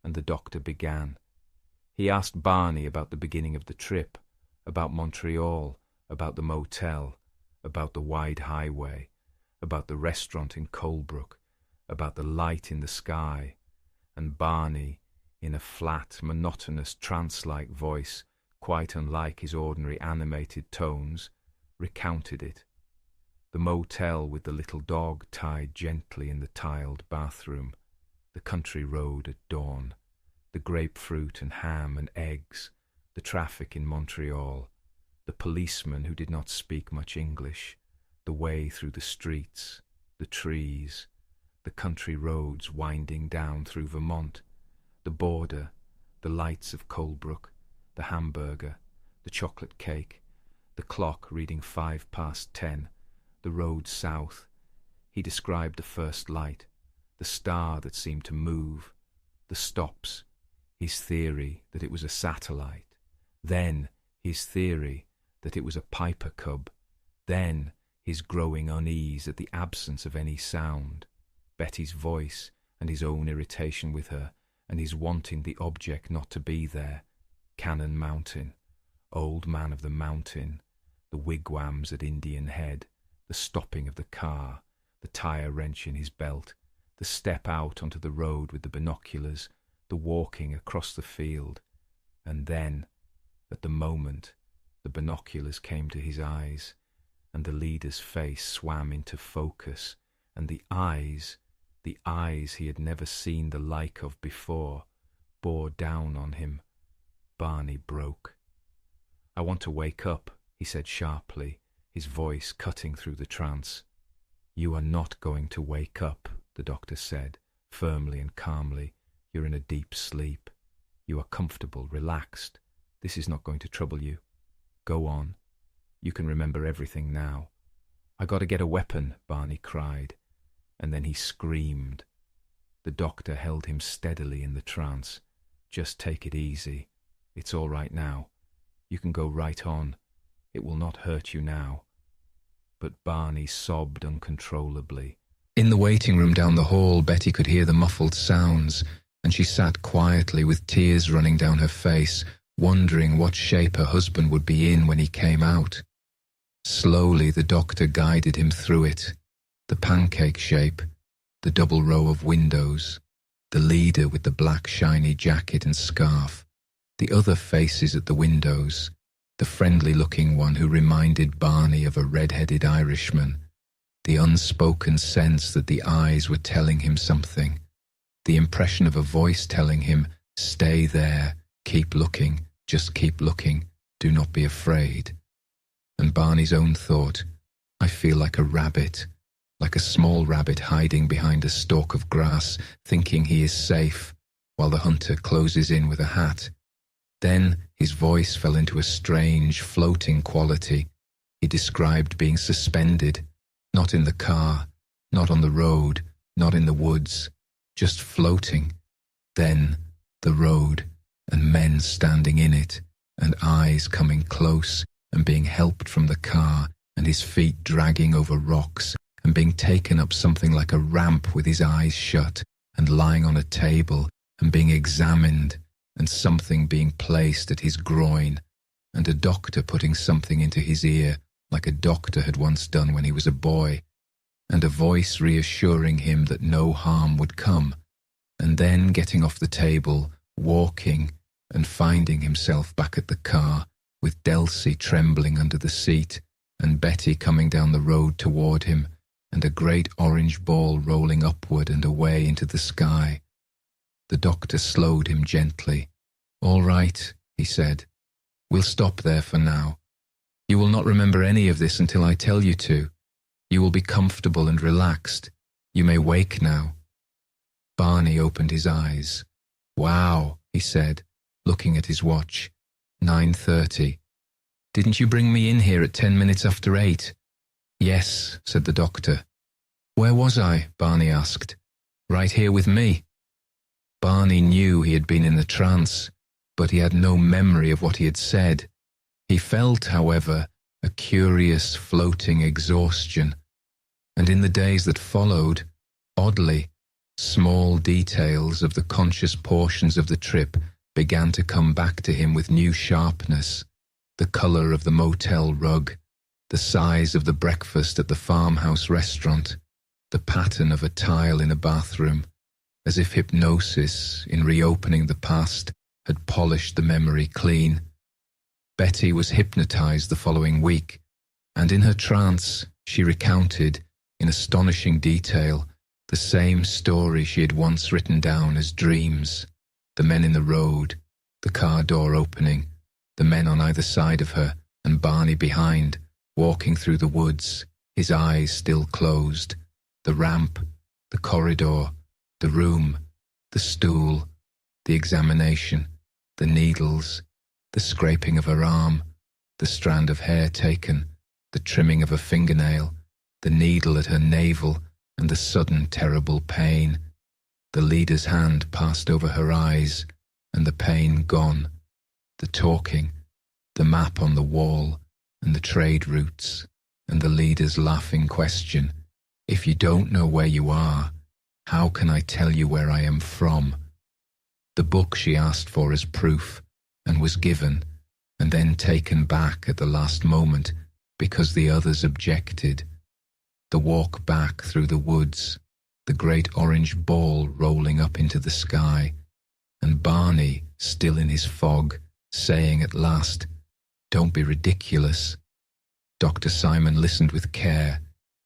and the doctor began. He asked Barney about the beginning of the trip, about Montreal, about the motel, about the wide highway, about the restaurant in Colebrook, about the light in the sky, and Barney, in a flat, monotonous, trance-like voice, quite unlike his ordinary animated tones, recounted it. The motel with the little dog tied gently in the tiled bathroom, the country road at dawn, the grapefruit and ham and eggs, the traffic in Montreal, the policeman who did not speak much English, the way through the streets, the trees, the country roads winding down through Vermont, the border, the lights of Colebrook, the hamburger, the chocolate cake, the clock reading 10:05, the road south. He described the first light, the star that seemed to move, the stops, his theory that it was a satellite, then his theory that it was a Piper cub, then his growing unease at the absence of any sound, Betty's voice and his own irritation with her, and his wanting the object not to be there, Cannon Mountain, Old Man of the Mountain, the wigwams at Indian Head, the stopping of the car, the tire wrench in his belt, the step out onto the road with the binoculars, the walking across the field, and then, at the moment, the binoculars came to his eyes, and the leader's face swam into focus, and the eyes he had never seen the like of before, bore down on him. Barney broke. "I want to wake up," he said sharply, his voice cutting through the trance. "You are not going to wake up," the doctor said, firmly and calmly. "You're in a deep sleep. You are comfortable, relaxed. This is not going to trouble you. Go on. You can remember everything now." "I got to get a weapon," Barney cried, and then he screamed. The doctor held him steadily in the trance. "Just take it easy. It's all right now. You can go right on. It will not hurt you now." But Barney sobbed uncontrollably. In the waiting room down the hall, Betty could hear the muffled sounds, and she sat quietly with tears running down her face, wondering what shape her husband would be in when he came out. Slowly the doctor guided him through it. The pancake shape, the double row of windows, the leader with the black shiny jacket and scarf, the other faces at the windows, the friendly-looking one who reminded Barney of a red-headed Irishman, the unspoken sense that the eyes were telling him something, the impression of a voice telling him, "Stay there, keep looking, just keep looking, do not be afraid." And Barney's own thought, I feel like a rabbit, like a small rabbit hiding behind a stalk of grass, thinking he is safe, while the hunter closes in with a hat. Then his voice fell into a strange, floating quality. He described being suspended, not in the car, not on the road, not in the woods, just floating. Then the road, and men standing in it, and eyes coming close, and being helped from the car, and his feet dragging over rocks, and being taken up something like a ramp with his eyes shut, and lying on a table, and being examined, and something being placed at his groin, and a doctor putting something into his ear, like a doctor had once done when he was a boy, and a voice reassuring him that no harm would come, and then getting off the table, walking, and finding himself back at the car, with Delsey trembling under the seat, and Betty coming down the road toward him, and a great orange ball rolling upward and away into the sky. The doctor slowed him gently. "All right," he said. "We'll stop there for now. You will not remember any of this until I tell you to. You will be comfortable and relaxed. You may wake now." Barney opened his eyes. "Wow," he said, looking at his watch. 9:30. "Didn't you bring me in here at 10 minutes after 8? "Yes," said the doctor. "Where was I?" Barney asked. "Right here with me." Barney knew he had been in a trance, but he had no memory of what he had said. He felt, however, a curious floating exhaustion, and in the days that followed, oddly, small details of the conscious portions of the trip began to come back to him with new sharpness. The colour of the motel rug, the size of the breakfast at the farmhouse restaurant, the pattern of a tile in a bathroom, as if hypnosis, in reopening the past, had polished the memory clean. Betty was hypnotized the following week, and in her trance she recounted, in astonishing detail, the same story she had once written down as dreams. The men in the road, the car door opening, the men on either side of her, and Barney behind, walking through the woods, his eyes still closed, the ramp, the corridor, the room, the stool, the examination, the needles, the scraping of her arm, the strand of hair taken, the trimming of a fingernail, the needle at her navel, and the sudden terrible pain. The leader's hand passed over her eyes, and the pain gone. The talking, the map on the wall, and the trade routes, and the leader's laughing question, "If you don't know where you are, how can I tell you where I am from?" The book she asked for as proof, and was given, and then taken back at the last moment because the others objected. The walk back through the woods, the great orange ball rolling up into the sky, and Barney, still in his fog, saying at last, "Don't be ridiculous." Dr. Simon listened with care.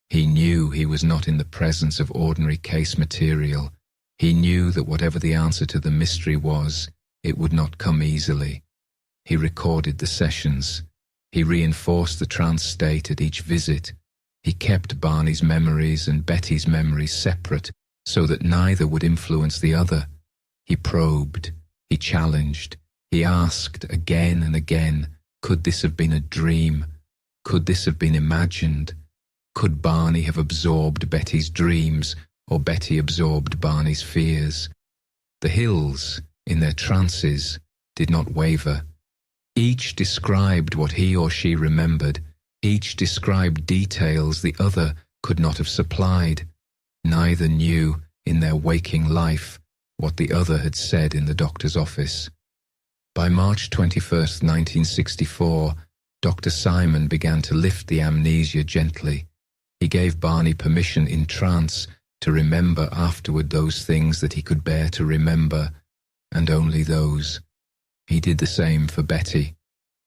He knew he was not in the presence of ordinary case material. He knew that whatever the answer to the mystery was, it would not come easily. He recorded the sessions. He reinforced the trance state at each visit. He kept Barney's memories and Betty's memories separate so that neither would influence the other. He probed. He challenged. He asked again and again, could this have been a dream? Could this have been imagined? Could Barney have absorbed Betty's dreams, or Betty absorbed Barney's fears? The Hills, in their trances, did not waver. Each described what he or she remembered. Each described details the other could not have supplied. Neither knew, in their waking life, what the other had said in the doctor's office. By March 21st, 1964, Dr. Simon began to lift the amnesia gently. He gave Barney permission in trance to remember afterward those things that he could bear to remember, and only those. He did the same for Betty,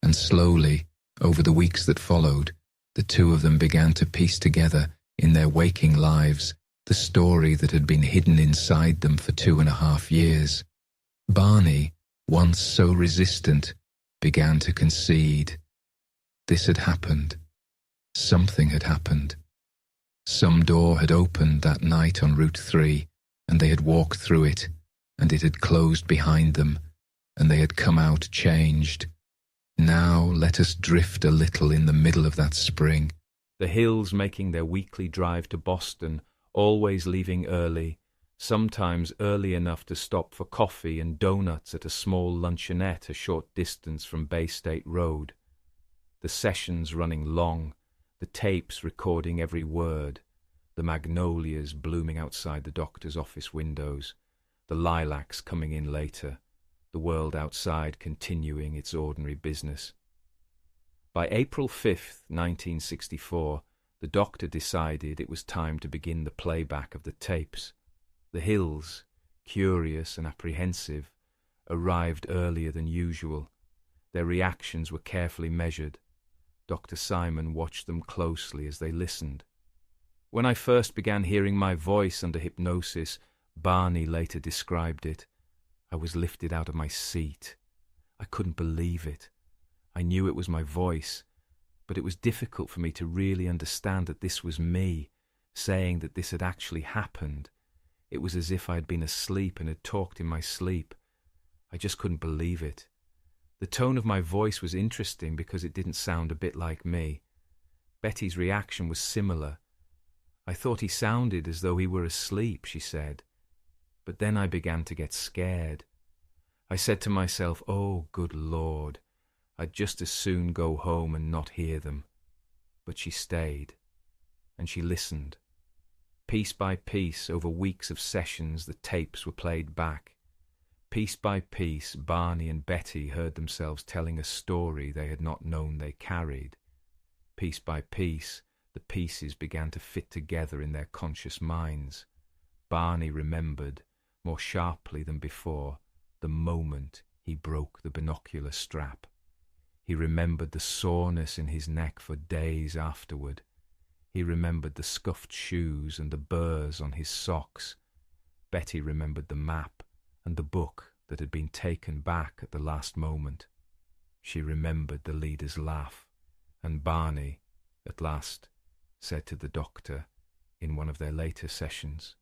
and slowly, over the weeks that followed, the two of them began to piece together, in their waking lives, the story that had been hidden inside them for 2.5 years. Barney, once so resistant, began to concede. This had happened. Something had happened. Some door had opened that night on Route 3, and they had walked through it, and it had closed behind them, and they had come out changed. Now let us drift a little in the middle of that spring. The Hills making their weekly drive to Boston, always leaving early, sometimes early enough to stop for coffee and donuts at a small luncheonette a short distance from Bay State Road. The sessions running long, the tapes recording every word, the magnolias blooming outside the doctor's office windows, the lilacs coming in later, the world outside continuing its ordinary business. By April 5th, 1964, the doctor decided it was time to begin the playback of the tapes. The Hills, curious and apprehensive, arrived earlier than usual. Their reactions were carefully measured. Dr. Simon watched them closely as they listened. When I first began hearing my voice under hypnosis, Barney later described it, I was lifted out of my seat. I couldn't believe it. I knew it was my voice, but it was difficult for me to really understand that this was me, saying that this had actually happened. It was as if I had been asleep and had talked in my sleep. I just couldn't believe it. The tone of my voice was interesting because it didn't sound a bit like me. Betty's reaction was similar. I thought he sounded as though he were asleep, she said. But then I began to get scared. I said to myself, oh, good Lord, I'd just as soon go home and not hear them. But she stayed, and she listened. Piece by piece, over weeks of sessions, the tapes were played back. Piece by piece, Barney and Betty heard themselves telling a story they had not known they carried. Piece by piece, the pieces began to fit together in their conscious minds. Barney remembered, more sharply than before, the moment he broke the binocular strap. He remembered the soreness in his neck for days afterward. He remembered the scuffed shoes and the burrs on his socks. Betty remembered the map and the book that had been taken back at the last moment. She remembered the leader's laugh, and Barney, at last, said to the doctor in one of their later sessions,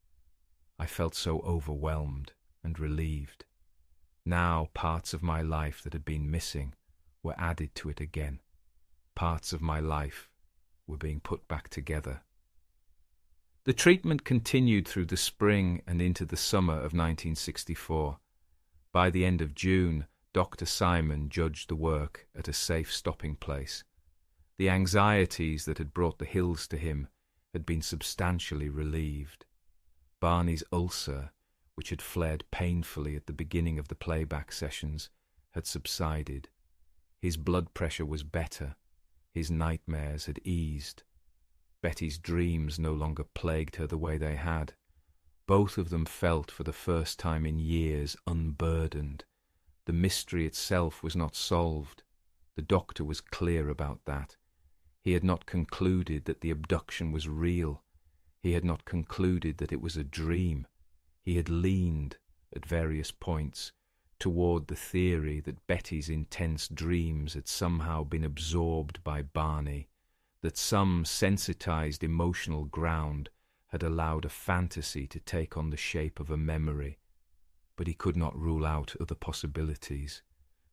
I felt so overwhelmed and relieved. Now parts of my life that had been missing were added to it again. Parts of my life were being put back together. The treatment continued through the spring and into the summer of 1964. By the end of June, Dr. Simon judged the work at a safe stopping place. The anxieties that had brought the Hills to him had been substantially relieved. Barney's ulcer, which had flared painfully at the beginning of the playback sessions, had subsided. His blood pressure was better. His nightmares had eased. Betty's dreams no longer plagued her the way they had. Both of them felt for the first time in years unburdened. The mystery itself was not solved. The doctor was clear about that. He had not concluded that the abduction was real. He had not concluded that it was a dream. He had leaned, at various points, toward the theory that Betty's intense dreams had somehow been absorbed by Barney, that some sensitized emotional ground had allowed a fantasy to take on the shape of a memory. But he could not rule out other possibilities.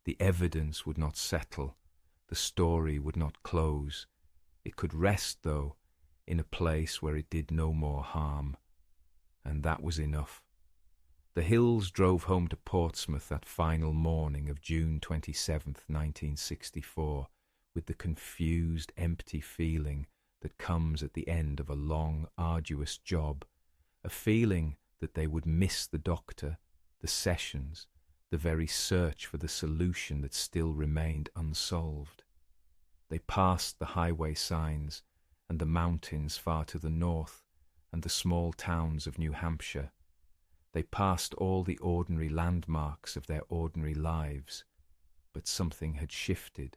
The evidence would not settle. The story would not close. It could rest, though, in a place where it did no more harm. And that was enough. The Hills drove home to Portsmouth that final morning of June 27th, 1964, with the confused, empty feeling that comes at the end of a long, arduous job, a feeling that they would miss the doctor, the sessions, the very search for the solution that still remained unsolved. They passed the highway signs and the mountains far to the north and the small towns of New Hampshire. They passed all the ordinary landmarks of their ordinary lives, but something had shifted.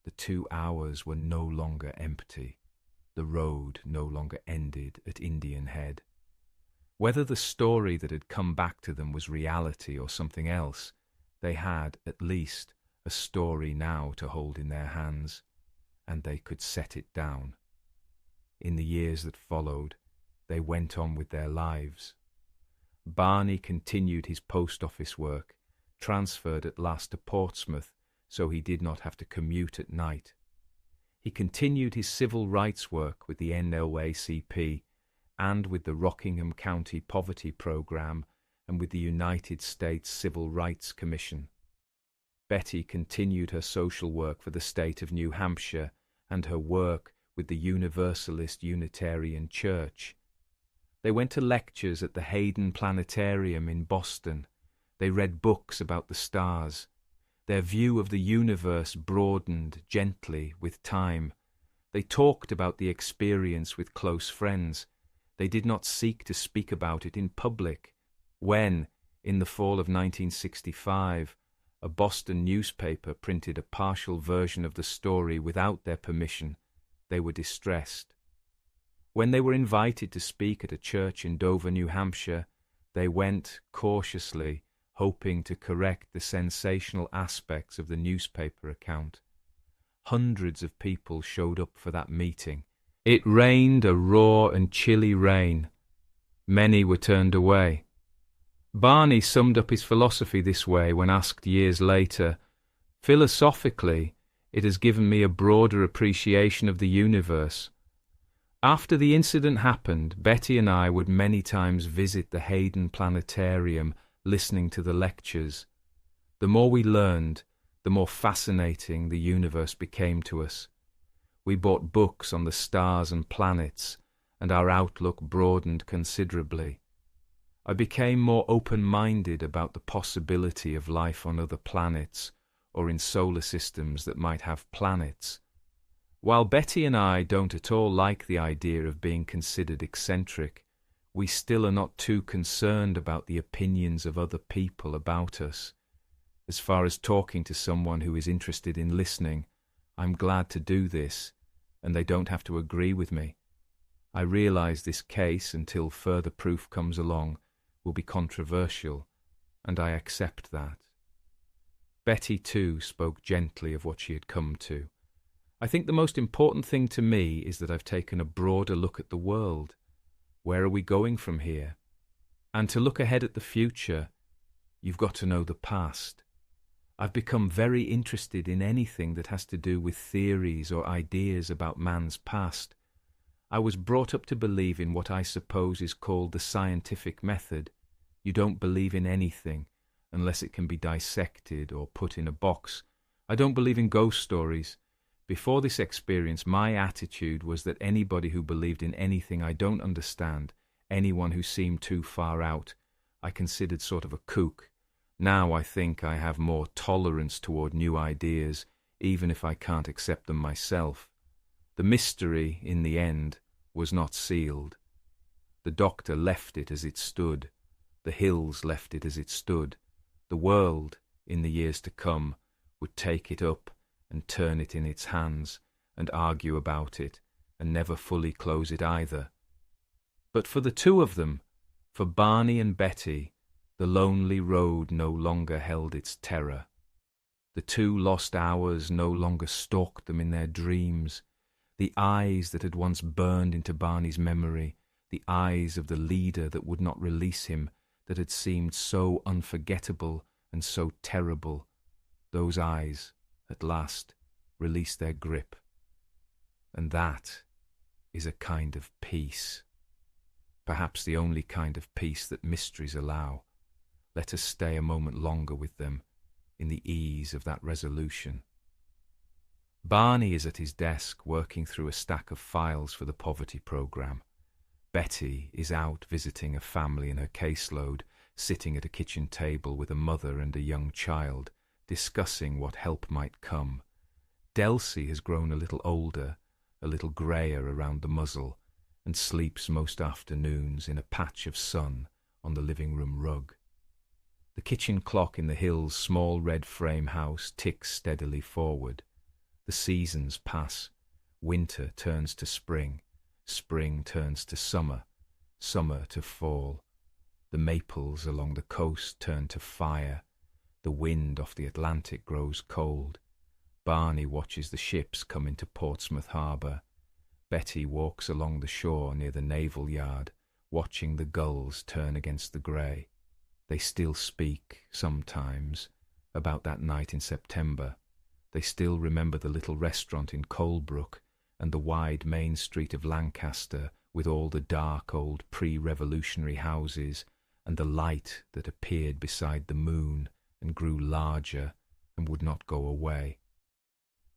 The 2 hours were no longer empty. The road no longer ended at Indian Head. Whether the story that had come back to them was reality or something else, they had, at least, a story now to hold in their hands, and they could set it down. in the years that followed, they went on with their lives. Barney continued his post office work, transferred at last to Portsmouth so he did not have to commute at night. He continued his civil rights work with the NAACP and with the Rockingham County Poverty Program and with the United States Civil Rights Commission. Betty continued her social work for the state of New Hampshire and her work with the Universalist Unitarian Church. They went to lectures at the Hayden Planetarium in Boston. They read books about the stars. Their view of the universe broadened gently with time. They talked about the experience with close friends. They did not seek to speak about it in public. When, in the fall of 1965, a Boston newspaper printed a partial version of the story without their permission, they were distressed. When they were invited to speak at a church in Dover, New Hampshire, they went cautiously, hoping to correct the sensational aspects of the newspaper account. Hundreds of people showed up for that meeting. It rained a raw and chilly rain. Many were turned away. Barney summed up his philosophy this way when asked years later, "Philosophically, it has given me a broader appreciation of the universe." After the incident happened, Betty and I would many times visit the Hayden Planetarium, listening to the lectures. The more we learned, the more fascinating the universe became to us. We bought books on the stars and planets, and our outlook broadened considerably. I became more open-minded about the possibility of life on other planets or in solar systems that might have planets. While Betty and I don't at all like the idea of being considered eccentric, we still are not too concerned about the opinions of other people about us. As far as talking to someone who is interested in listening, I'm glad to do this, and they don't have to agree with me. I realize this case, until further proof comes along, will be controversial, and I accept that. Betty, too, spoke gently of what she had come to. I think the most important thing to me is that I've taken a broader look at the world. Where are we going from here? And to look ahead at the future, you've got to know the past. I've become very interested in anything that has to do with theories or ideas about man's past. I was brought up to believe in what I suppose is called the scientific method. You don't believe in anything unless it can be dissected or put in a box. I don't believe in ghost stories. Before this experience, my attitude was that anybody who believed in anything I don't understand, anyone who seemed too far out, I considered sort of a kook. Now I think I have more tolerance toward new ideas, even if I can't accept them myself. The mystery, in the end, was not sealed. The doctor left it as it stood. The hills left it as it stood. The world, in the years to come, would take it up and turn it in its hands, and argue about it, and never fully close it either. But for the two of them, for Barney and Betty, the lonely road no longer held its terror. The 2 lost hours no longer stalked them in their dreams. The eyes that had once burned into Barney's memory, the eyes of the leader that would not release him, that had seemed so unforgettable and so terrible, those eyes, at last, released their grip. And that is a kind of peace. Perhaps the only kind of peace that mysteries allow. Let us stay a moment longer with them, in the ease of that resolution. Barney is at his desk working through a stack of files for the poverty program. Betty is out visiting a family in her caseload, sitting at a kitchen table with a mother and a young child, discussing what help might come. Delsey has grown a little older, a little greyer around the muzzle, and sleeps most afternoons in a patch of sun on the living room rug. The kitchen clock in the Hill's small red frame house ticks steadily forward. The seasons pass. Winter turns to spring. Spring turns to summer. Summer to fall. The maples along the coast turn to fire. The wind off the Atlantic grows cold. Barney watches the ships come into Portsmouth harbour. Betty walks along the shore near the naval yard, watching the gulls turn against the grey. They still speak, sometimes, about that night in September. They still remember the little restaurant in Colebrook and the wide main street of Lancaster with all the dark old pre-revolutionary houses and the light that appeared beside the moon and grew larger and would not go away.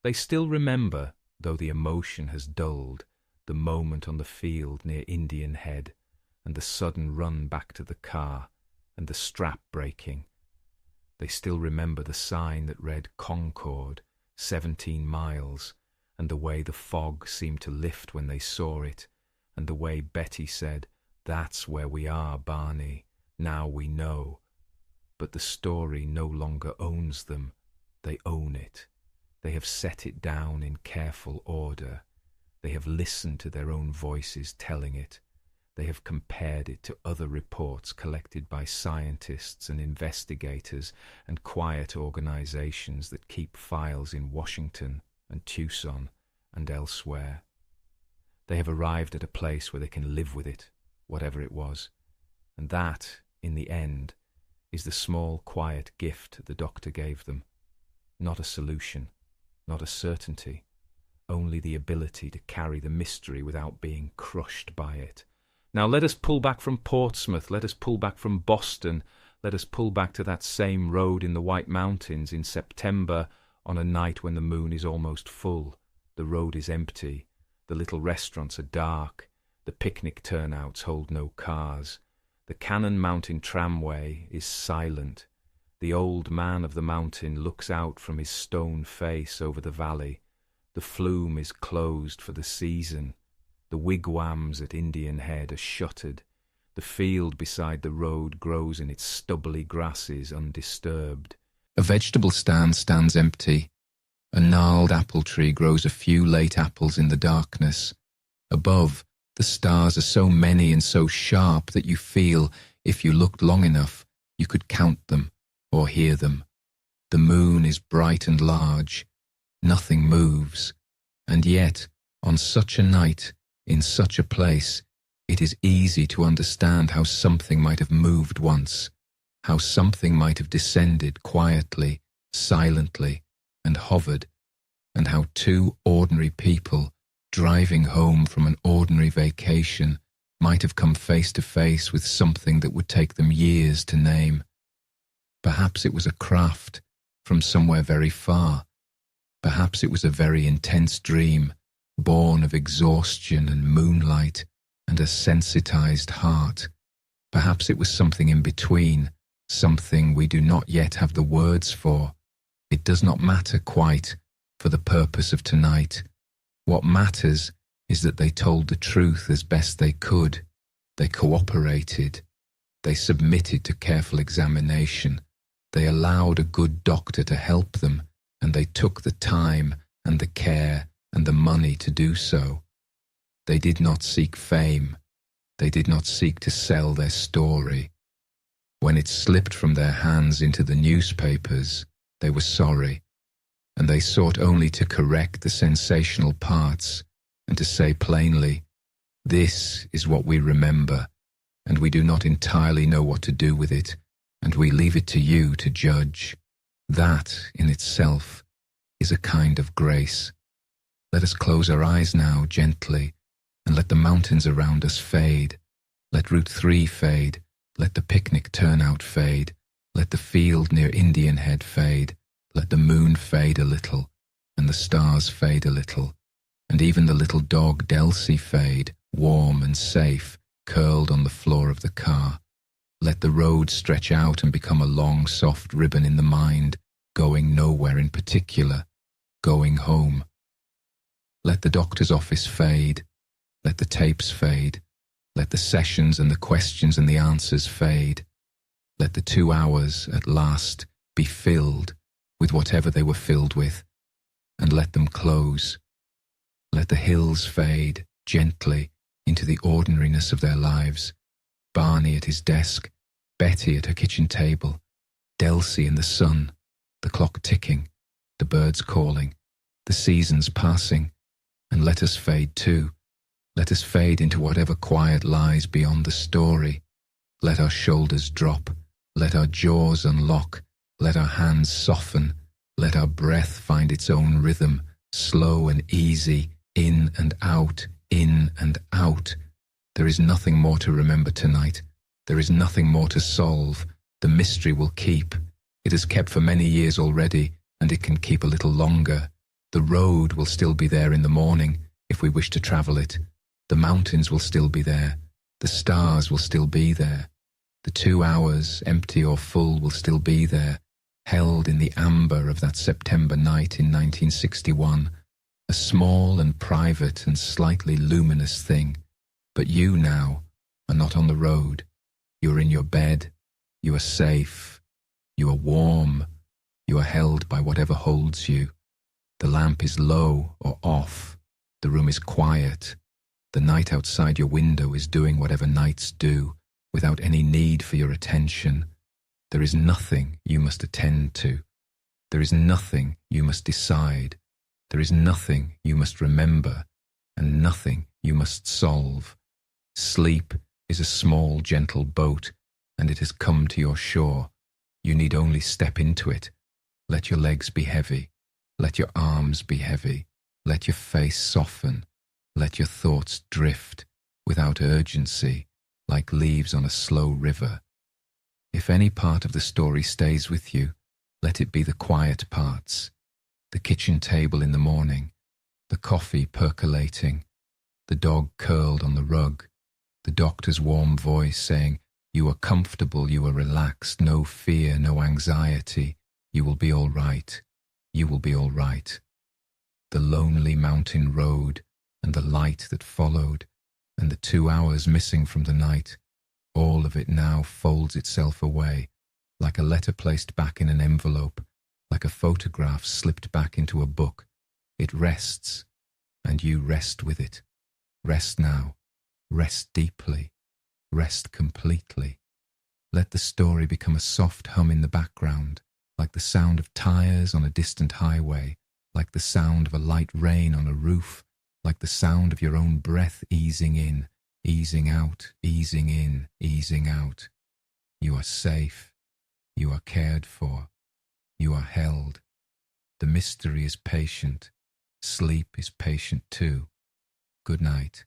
They still remember, though the emotion has dulled, the moment on the field near Indian Head and the sudden run back to the car and the strap breaking. They still remember the sign that read Concord, 17 miles, and the way the fog seemed to lift when they saw it, and the way Betty said, "That's where we are, Barney, now we know." But the story no longer owns them. They own it. They have set it down in careful order. They have listened to their own voices telling it. They have compared it to other reports collected by scientists and investigators and quiet organizations that keep files in Washington and Tucson and elsewhere. They have arrived at a place where they can live with it, whatever it was. And that, in the end, is the small, quiet gift the doctor gave them. Not a solution, not a certainty, only the ability to carry the mystery without being crushed by it. Now let us pull back from Portsmouth, let us pull back from Boston, let us pull back to that same road in the White Mountains in September on a night when the moon is almost full. The road is empty, the little restaurants are dark, the picnic turnouts hold no cars, the Cannon Mountain tramway is silent. The old man of the mountain looks out from his stone face over the valley. The flume is closed for the season. The wigwams at Indian Head are shuttered. The field beside the road grows in its stubbly grasses undisturbed. A vegetable stand stands empty. A gnarled apple tree grows a few late apples in the darkness. Above, the stars are so many and so sharp that you feel, if you looked long enough, you could count them or hear them. The moon is bright and large. Nothing moves. And yet, on such a night, in such a place, it is easy to understand how something might have moved once, how something might have descended quietly, silently, and hovered, and how two ordinary people, driving home from an ordinary vacation, might have come face to face with something that would take them years to name. Perhaps it was a craft from somewhere very far. Perhaps it was a very intense dream, born of exhaustion and moonlight and a sensitized heart. Perhaps it was something in between, something we do not yet have the words for. It does not matter quite for the purpose of tonight. What matters is that they told the truth as best they could. They cooperated. They submitted to careful examination. They allowed a good doctor to help them, and they took the time and the care and the money to do so. They did not seek fame. They did not seek to sell their story. When it slipped from their hands into the newspapers, they were sorry, and they sought only to correct the sensational parts and to say plainly, "This is what we remember, and we do not entirely know what to do with it, and we leave it to you to judge." That, in itself, is a kind of grace. Let us close our eyes now gently, and let the mountains around us fade. Let Route 3 fade. Let the picnic turnout fade. Let the field near Indian Head fade. Let the moon fade a little, and the stars fade a little, and even the little dog Delsey fade, warm and safe, curled on the floor of the car. Let the road stretch out and become a long, soft ribbon in the mind, going nowhere in particular, going home. Let the doctor's office fade. Let the tapes fade. Let the sessions and the questions and the answers fade. Let the 2 hours, at last, be filled with whatever they were filled with, and let them close. Let the hills fade gently into the ordinariness of their lives. Barney at his desk, Betty at her kitchen table, Delsey in the sun, the clock ticking, the birds calling, the seasons passing, and let us fade too, Let us fade into whatever quiet lies beyond the story. Let our shoulders drop. Let our jaws unlock. Let our hands soften. Let our breath find its own rhythm, slow and easy, in and out, in and out. There is nothing more to remember tonight. There is nothing more to solve. The mystery will keep. It has kept for many years already, and it can keep a little longer. The road will still be there in the morning, if we wish to travel it. The mountains will still be there. The stars will still be there. The 2 hours, empty or full, will still be there, held in the amber of that September night in 1961, a small and private and slightly luminous thing. But you now are not on the road. You are in your bed. You are safe. You are warm. You are held by whatever holds you. The lamp is low or off. The room is quiet. The night outside your window is doing whatever nights do, without any need for your attention. There is nothing you must attend to. There is nothing you must decide. There is nothing you must remember, and nothing you must solve. Sleep is a small, gentle boat, and it has come to your shore. You need only step into it. Let your legs be heavy. Let your arms be heavy. Let your face soften. Let your thoughts drift, without urgency, like leaves on a slow river. If any part of the story stays with you, let it be the quiet parts. The kitchen table in the morning, the coffee percolating, the dog curled on the rug, the doctor's warm voice saying, "You are comfortable, you are relaxed, no fear, no anxiety, you will be all right, you will be all right." The lonely mountain road, and the light that followed, and the 2 hours missing from the night, all of it now folds itself away, like a letter placed back in an envelope, like a photograph slipped back into a book. It rests, and you rest with it. Rest now. Rest deeply. Rest completely. Let the story become a soft hum in the background, like the sound of tires on a distant highway, like the sound of a light rain on a roof, like the sound of your own breath easing in, easing out, easing in, easing out. You are safe. You are cared for. You are held. The mystery is patient. Sleep is patient too. Good night.